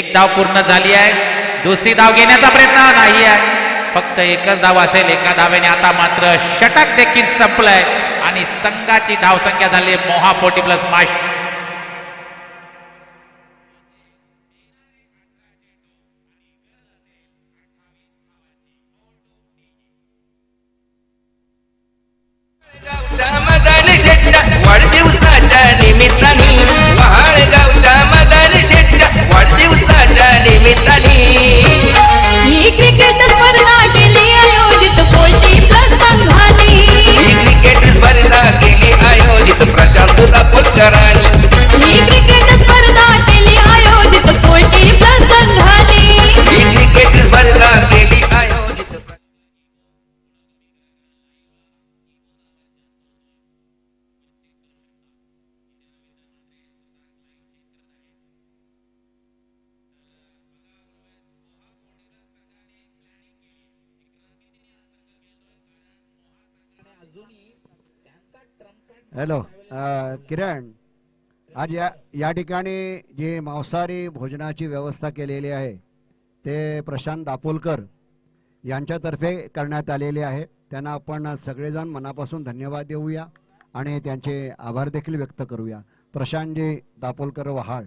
1 धाव पूर्ण झाली आहे दुसरी धाव घेण्याचा प्रयत्न नाही आहे फक्त 1च धाव असेल 1 धावेने आता मात्र षटक देखील संपलंय आणि संघाची धावसंख्या झाली मोहा 40+ मास्टर मदान शेट्टा वाढदिवसाच्या निमित्ताने महाळ गावच्या मदान शेट्टा वाढदिवसाच्या निमित्ताने ही क्रिकेट स्पर्धा केली आयोजित 40+ संघाने ही क्रिकेट स्पर्धा केली आयोजित प्रशांत दापोलकरांनी ही क्रिकेट स्पर्धा केली आयोजित 40+ संघाने ही क्रिकेट स्पर्धा केली आयोजित हॅलो किरण आज या ठिकाणी जी मांसाहारी भोजनाची व्यवस्था केलेली आहे ते प्रशांत दापोलकर यांच्यातर्फे करण्यात आलेले आहे. त्यांना आपण सगळेजण मनापासून धन्यवाद देऊया आणि त्यांचे आभार देखील व्यक्त करूया. प्रशांतजी दापोलकर वहाळ.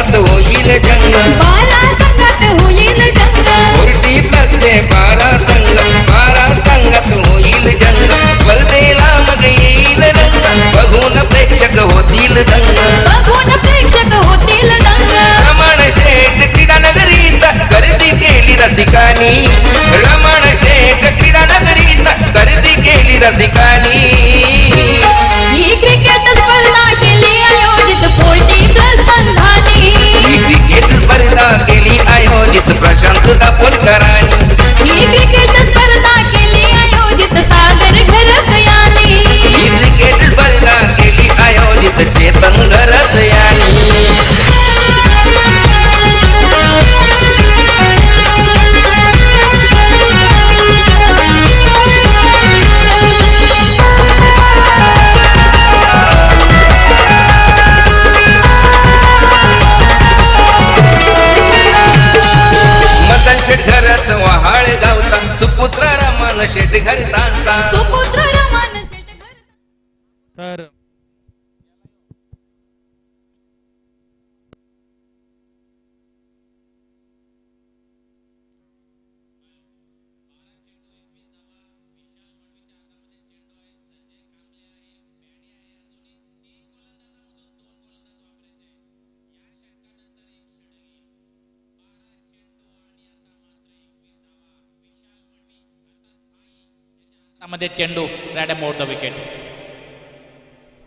संघात होईल जंग 12 संघात होईल जंग 40 प्लस 12 संघ 12 संघात होईल जंग स्पर्धेला मग येईल रंग बघून प्रेक्षक होतील दंग बघून प्रेक्षक होतील दंग रमण शेठ क्रीडा नगरीत गर्दी केली रसिकानी रमण शेठ क्रीडा नगरीत गर्दी केली रसिकानी ही क्रिकेट स्पर्धा केली आयोजित 40 प्लस संघांनी ही क्रिकेट स्पर्धा केली आयोजित प्रशांत दापोलकरांनी ही क्रिकेट स्पर्धा केली आयोजित सागर घरकयानी ही क्रिकेट स्पर्धा केली आयोजित चेतन घरतयानी मदन शेठ घरात वहाळ गावता सुपुत्र रमण शेठ घरतांचा सुपुत्र रमण शेट घर तर मध्ये चेंडू random over the wicket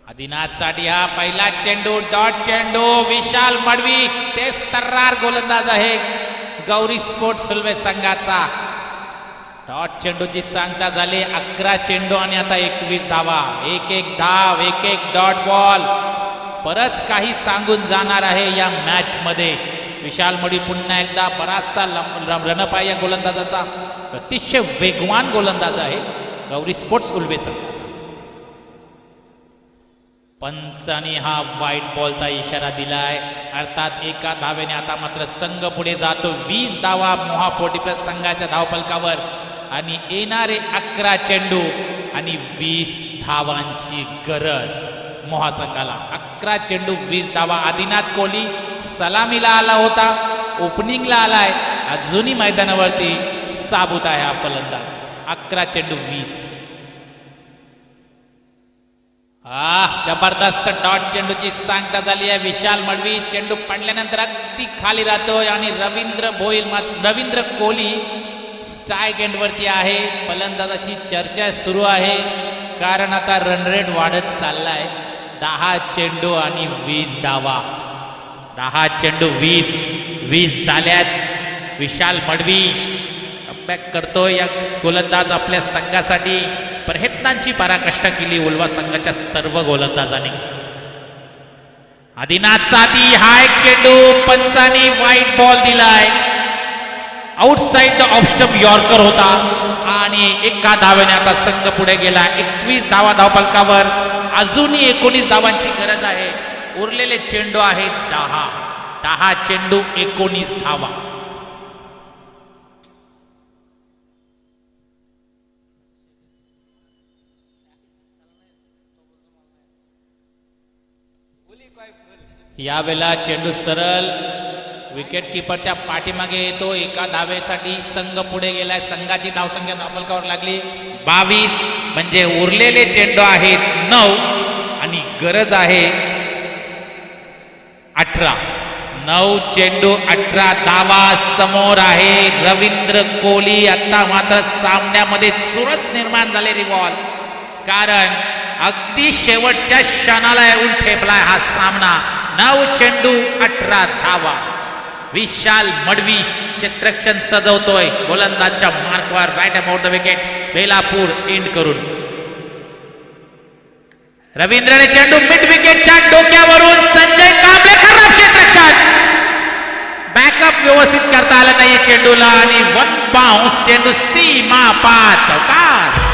Adinath साठी हा पहिला चेंडू डॉट चेंडू विशाल मडवी तेच तर्रार गोलंदाज आहे गौरी स्पोर्ट्स सुलवे संघाचा डॉट चेंडूची सांगता झाली 11 चेंडू आणि आता 21 धावा एक एक धाव एक एक डॉट बॉल बरंच काही सांगून जाणार आहे या मॅच मध्ये विशाल मडवी पुन्हा एकदा बराचसा रणप आहे या गोलंदाजाचा अतिशय वेगवान गोलंदाज आहे गौरी स्पोर्ट्स उल्वे संघाचा पंचांनी हा व्हाईट बॉलचा इशारा दिलाय अर्थात एका धावेने आता मात्र संघ पुढे जातो 20 धावा मोहा 40 प्लस संघाच्या धावफलकावर आणि येणारे 11 चेंडू आणि 20 धावांची गरज मोहा संघाला 11 चेंडू 20 धावा आदिनाथ कोहली सलामीला आला होता ओपनिंगला आलाय अजूनही मैदानावरती साबूत आहे हा फलंदाज 11 चेंडू 20 जबरदस्त डॉट चेंडूची सांगता झाली आहे विशाल मडवी चेंडू पडल्यानंतर अगदी खाली राहतोय आणि रवींद्र कोहली स्ट्राईक एंड वरती आहे फलंदाजाची चर्चा सुरू आहे कारण आता रन रेट वाढत चाललाय 10 चेंडू आणि 20 धावा 10 चेंडू 20 झाल्यात विशाल मडवी कमबॅक करतोय या गोलंदाज आपल्या संघासाठी प्रयत्नांची पराकाष्ठा केली उल्वा संघाच्या सर्व गोलंदाजांनी आदिनाथ साठी हा एक चेंडू पंचाने व्हाईट बॉल दिलाय outside the off stump yorker होता आणि एका धावेने आता संघ पुढे गेला 21 धावा धावफलकावर अजूनही 19 धावांची गरज आहे उरलेले चेंडू आहेत 10 चेंडू 19 धावा यावेळेला चेंडू सरळ विकेट किपरच्या पाठीमागे येतो एका धावेसाठी संघ पुढे गेलाय संघाची धावसंख्या धावफलकावर लागली 22 म्हणजे उरलेले चेंडू आहेत 9 आणि गरज आहे 18 9 चेंडू 18 धावा समोर आहे रवींद्र कोहली आता मात्र सामन्यामध्ये चुरस निर्माण झालेली बॉल कारण अगदी शेवटच्या क्षणाला येऊन ठेपलाय हा सामना 9 चेंडू 18 धावा विशाल मडवी क्षेत्ररक्षण सजवतोय गोलंदाजच्या मार्कवर right about the wicket Belapur end करून रवींद्रने चेंडू मिड विकेटच्या डोक्यावरून संजय कांबळे खराब क्षेत्ररक्षण बॅकअप व्यवस्थित करता आलं नाही चेंडूला आणि 1 बाउन्स चेंडू सीमा पार चौकार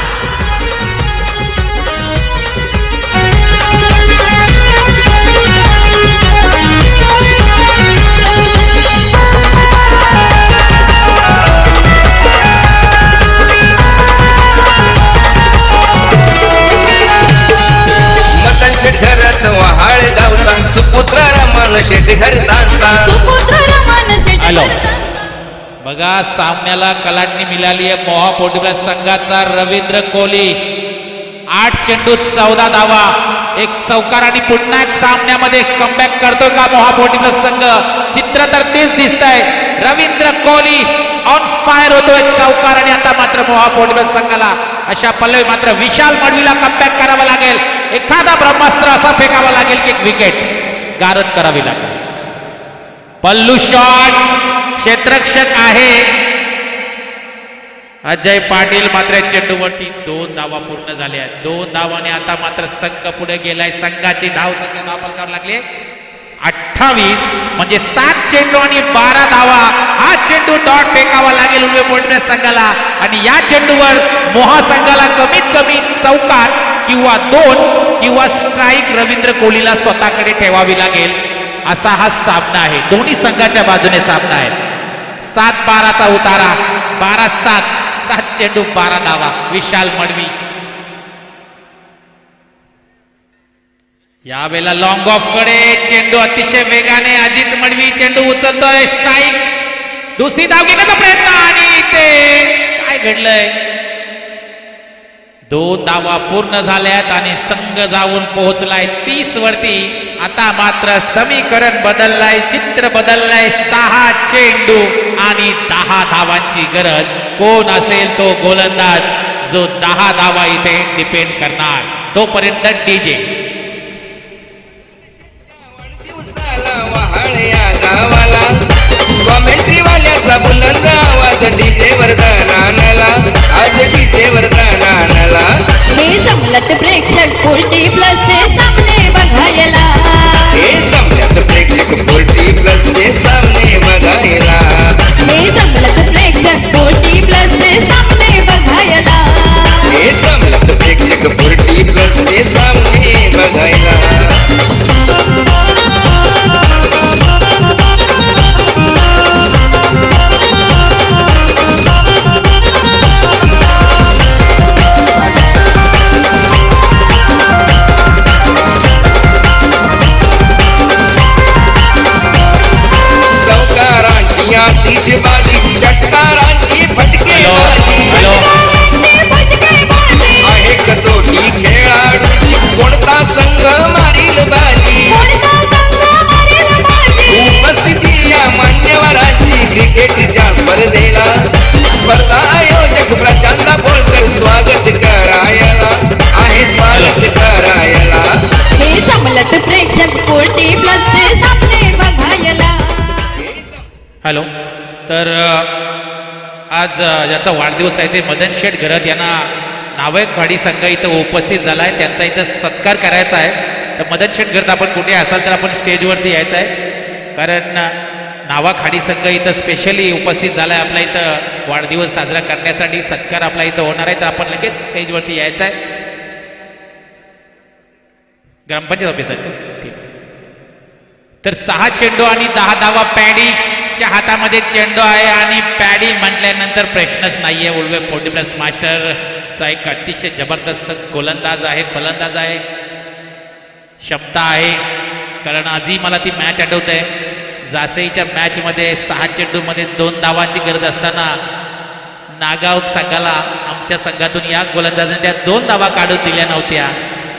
घरात वहाळ गावता सुपुत्र रमण रमण शेट घरदांचा सुपुत्र रमण शेट हॅलो. घरदांचा. बघा सामन्याला कलाटणी मिळाली आहे मोहा पोटीप्लस संघाचा रवींद्र कोहली 8 चेंडूत 14 धावा एक चौकार आणि पुन्हा एक सामन्यामध्ये कमबॅक करतो का मोहा पोटीप्लस संघ चित्र तर तेच दिसत आहे रवींद्र कोहली ऑन फायर होतोय चौकार आणि आता मात्र मोहा पोटीप्लस संघाला अशा पल्लवी मात्र विशाल मडवीला कमबॅक करावा लागेल एखादा ब्रह्मास्त्र असा फेकावा लागेल की एक विकेट गारद करावी लागेल पल्लू शॉट क्षेत्ररक्षक आहे अजय पाटील मात्र चेंडूवरती 2 धावा पूर्ण झाल्या आहेत 2 धावाने आता मात्र संघ पुढे गेलाय संघाची धाव संख्या धाव करावी लागली 28 म्हणजे 7 चेंडू आणि 12 धावा हा चेंडू डॉट फेकावा लागेल उल्वे पोटीप्लस संघाला आणि या चेंडूवर मोहा संघाला कमीत कमी चौकार किंवा 2 किंवा स्ट्राईक रवींद्र कोहलीला स्वतःकडे ठेवावी लागेल असा हा सामना आहे दोन्ही संघाच्या बाजूने सामना आहे 7-12चा उतारा 12-7 7 चेंडू 12 धावा विशाल मडवी यावेळेला लॉंग ऑफ कडे चेंडू अतिशय वेगाने अजित मडवी चेंडू उचलतोय स्ट्राईक दुसरी धाव घेण्याचा प्रयत्न आणि ते काय घडलंय 2 धावा पूर्ण झाल्यात आणि संघ जाऊन पोहोचलाय 30 वरती आता मात्र समीकरण बदललाय चित्र बदललाय 6 चेंडू आणि 10 धावांची गरज कोण असेल तो गोलंदाज जो 10 धावा इथे डिपेंड करणार तोपर्यंत डीजे दिवसाला वहाळ्या गावाला कॉमेंट्री वाल्याचा बुलंद आवाज डीजे वरदानाला आज डीजे वरदानाला हे जमलत प्रेक्षक पोटी प्लस चे सामने बघायला हे जमल्यात प्रेक्षक 40 प्लस चे सामने बघायला हे जमलत प्रेक्षक पोटी प्लस चे सामने बघायला हे जमल्यात प्रेक्षक 40 प्लस चे सामने बघायला चौकारांची आतिषबाजी षटकारांची फटकेबाजी हॅलो आहे कसोटी खेळाडूची कोणता संघ मारील बाजी उपस्थिती या मान्यवरांची क्रिकेटच्या स्पर्धेला स्पर्धा आयोजक प्रशांत बोलकर स्वागत करायला आहे स्वागत करायला हे जमलत प्रेक्षक पोटी प्लस चे सामने बघायला हॅलो तर आज ज्याचा वाढदिवस आहे ते मदन शेठ घरत यांना नावयखाडी संघ इथं उपस्थित झाला आहे त्यांचा इथं सत्कार करायचा आहे तर मदन शेठ घरत आपण कुठे असाल तर आपण स्टेजवरती यायचं आहे कारण नावाखाडी संघ इथं स्पेशली उपस्थित झाला आहे आपल्या इथं वाढदिवस साजरा करण्यासाठी सत्कार आपला इथं होणार आहे तर आपण लगेच स्टेजवरती यायचं आहे ग्रामपंचायत ऑफिसला ठीक तर 6 चेंडू आणि 10 धावा पॅडीच्या हातामध्ये चेंडू आहे आणि पॅडी म्हटल्यानंतर प्रश्नच नाहीये उल्वे पोटीप्लस मास्टरचा एक अतिशय जबरदस्त गोलंदाज आहे फलंदाज आहे क्षमता आहे कारण आजही मला ती मॅच आठवत आहे जासईच्या मॅचमध्ये 6 चेंडूमध्ये 2 धावांची गरज असताना नागाव संघाला आमच्या संघातून या गोलंदाजाने त्या 2 धावा काढून दिल्या नव्हत्या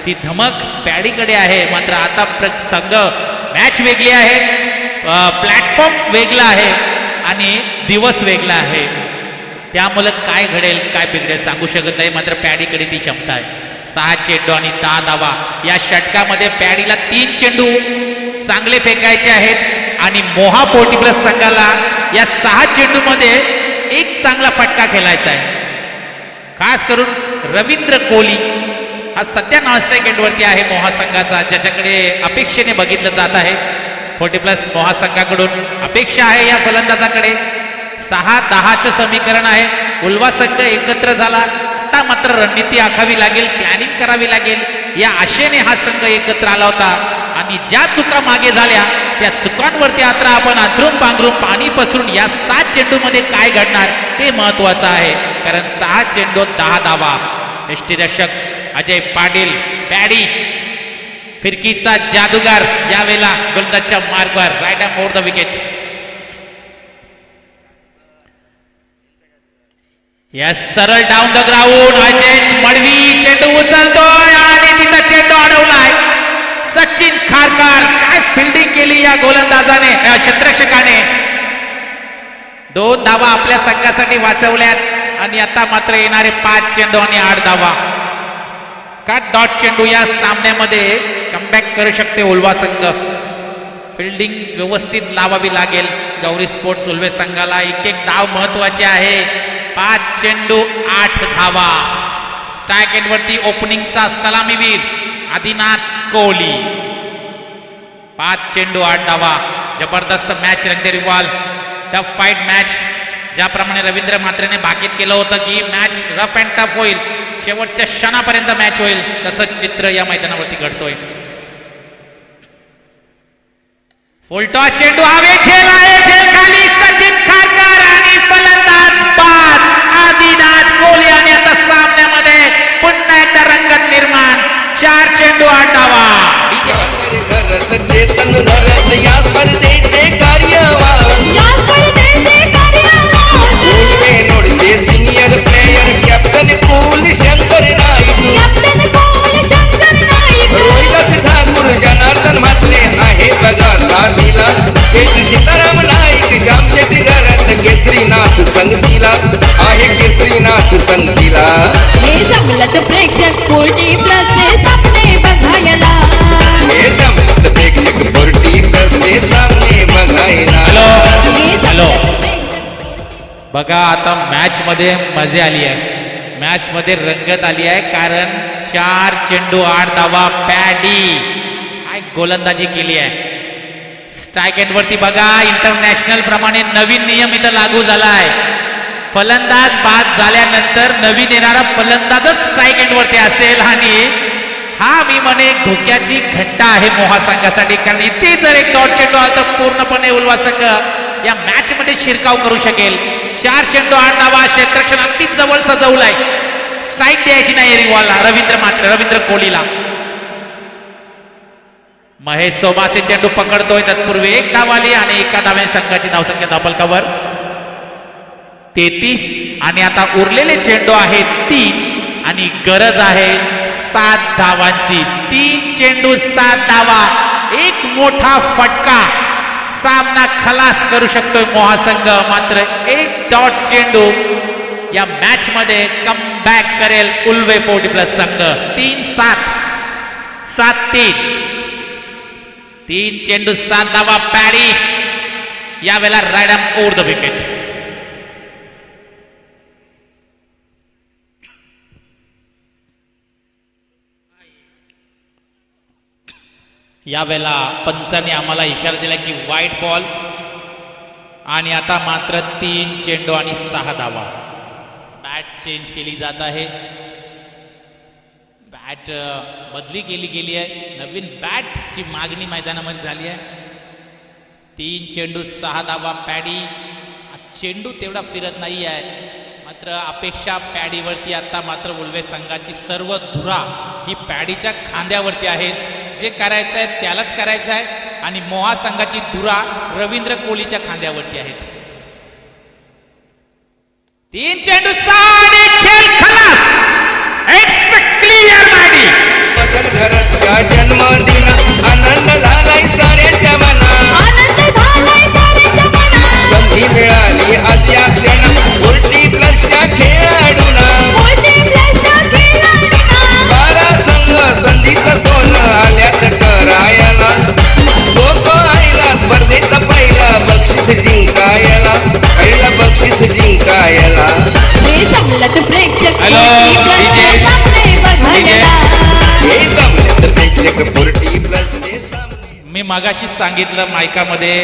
ती धमक पॅडीकडे आहे मात्र आता संघ मॅच वेगळी आहे प्लॅटफॉर्म वेगळा आहे आणि दिवस वेगळा आहे त्यामुळे काय घडेल काय बिघडेल सांगू शकत नाही मात्र पॅडीकडे ती क्षमता आहे 6 चेंडू आणि 10 धावा या षटकामध्ये पॅडीला 3 चेंडू चांगले फेकायचे आहेत आणि मोहा पोटीप्लस संघाला या 6 चेंडूमध्ये एक चांगला फटका खेळायचा आहे खास करून रवींद्र कोहली हा सध्या नॉन स्ट्राईक एंडवरती आहे मोहा संघाचा ज्याच्याकडे अपेक्षेने बघितलं जात आहे 40 प्लस मोहा संघाकडून अपेक्षा आहे या फलंदाजाकडे 6-10चं समीकरण आहे उल्वा संघ एकत्र झाला आता मात्र रणनीती आखावी लागेल प्लॅनिंग करावी लागेल या आशेने हा संघ एकत्र आला होता आणि ज्या चुका मागे झाल्या त्या चुकांवरती आता आपण अंथरून पांघरून पाणी पसरून या 7 चेंडूमध्ये काय घडणार ते महत्वाचं आहे कारण 6 चेंडू 10 धावा यष्टीरक्षक अजय पाटील पॅडी फिरकीचा जादूगार यावेळेला गोलंदाजच्या मार्गावर right arm over the wicket. Yes सरळ down the ground. Ajay Madvi चेंडू उचलतोय आणि तिथं चेंडू अडवलाय. सचिन खारकर काय फिल्डिंग केली या गोलंदाजाने क्षेत्ररक्षकाने. 2 धावा आपल्या संघासाठी वाचवल्यात आणि आता मात्र येणारे 5 चेंडू आणि 8 धावा. का डॉट चेंडू या सामन्यामध्ये कमबॅक करू शकते उल्वा संघ. फिल्डिंग व्यवस्थित लावावी लागेल गौरी स्पोर्ट्स उल्वे संघाला. एक धाव महत्वाची आहे. 5 चेंडू 8 धावा. स्ट्राईक एंडवरती ओपनिंगचा सलामीवीर आदिनाथ कोहली. 5 चेंडू 8 धावा. जबरदस्त मॅच रंगते रिवाल. Tough fight match. ज्याप्रमाणे रवींद्र म्हात्रेने भाकीत केलं होतं की मॅच रफ अँड टफ होईल, शेवटच्या क्षणापर्यंत मॅच होईल, तसंच चित्र या मैदानावरती घडतोय. फुलटॉस चेंडू हवेत झेल आहे. झेल खाली सचिन खारकर आणि फलंदाज बाद आदिनाथ कोहली. आणि आता सामन्यामध्ये पुन्हा एकदा रंगत निर्माण. 4 चेंडू 8 धावा. घरत चेतन धरत या स्पर्धेचे कार्यवाह. या स्पर्धेचे कार्यवाह. नोडचे सिनियर प्लेयर कॅप्टन कुल शंकर नाईक. कॅप्टन कोहली शंकर नाईक. रोहिदास ठाकूर जनार्दन म्हात्रे आहे बघा साथीला. शेठ सीताराम नाईक श्याम शेट्टी घरात केसरीनाथ संगतीला आहे. केसरीनाथ संगतीला हे जमलत प्रेक्षक 40 प्लसचे सामने बघायला. हे जमत प्रेक्षक 40 प्लसचे सामने बघायला. हे हॅलो. जमलत प्रेक्षक बघा आता मॅच मध्ये मजा आली आहे. मॅच मध्ये रंगत आली आहे कारण 4 चेंडू 8 धावा. पॅडी काय गोलंदाजी केली आहे. स्ट्राईक एंडवरती बघा इंटरनॅशनल प्रमाणे नवीन नियम इथं लागू झाला आहे. फलंदाज बाद झाल्यानंतर नवीन येणारा फलंदाजच स्ट्राईक एंडवरती असेल. आणि हा मी म्हणे एक धोक्याची घंटा आहे मोहा संघासाठी. कारण इथे जर एक डॉट चेंडू आला तर पूर्णपणे उल्वा संघ या मॅच मध्ये शिरकाव करू शकेल. 4 चेंडू 8 धावा. क्षेत्ररक्षण अगदीच जवळ सजवलाय. स्ट्राईक द्यायची नाही रिवाला रवींद्र कोहलीला. महेश सोमासे चेंडू पकडतोय. तत्पूर्वी 1 धाव आली आणि 1 धाव्याने संघाची धावसंख्या धापलकावर 33. आणि आता उरलेले चेंडू आहेत 3 आणि गरज आहे 7 धावांची. 3 चेंडू 7 धावा. एक मोठा फटका सामना खलास करू शकतोय मोहा संघ. मात्र 1 डॉट चेंडू या मॅच मध्ये कम बॅक करेल उल्वे 40 प्लस संघ. 3-7 7-3. 3 चेंडू 7 धावा. पॅडी यावेळेला right arm over the wicket. यावेळेला पंचांनी आम्हाला इशारा दिला की वाईट बॉल. आणि आता मात्र 3 चेंडू आणि 6 धावा. बॅट चेंज केली जात आहे. बॅट बदली केली गेली आहे. नवीन बॅटची मागणी मैदानामध्ये झाली आहे. 3 चेंडू 6 धावा. पॅडी चेंडू तेवढा फिरत नाही आहे. मात्र अपेक्षा पॅडीवरती आता मात्र उल्वे संघाची सर्व धुरा ही पॅडीच्या खांद्यावरती आहे. जे करायचं आहे त्यालाच करायचं आहे. आणि मोहा संघाची धुरा रवींद्र कोहलीच्या खांद्यावरती आहेत. 3 चेंडू 6 आणि खेळ खलास. It's clear buddy. घरचा जन्मदिन आनंद झालाय साऱ्याच्या मनात. आनंद झालाय साऱ्याच्या मनात. संधी मिळाली आज या क्षण 40 प्लसच्या खेळाडूंना. 40 प्लसच्या खेळाडूंना. 12 संघ संधीचं सोनं आल्यात करायला. खो-खो आईला स्पर्धेचा पहिला बक्षीस जिंकायला. हे जमलत प्रेक्षक हॅलो, 40 प्लसचे DJ. सामने बघायला. हे जमले प्रेक्षक 40 प्लसचे सामने. मी मगाशीच सांगितलं मायकामध्ये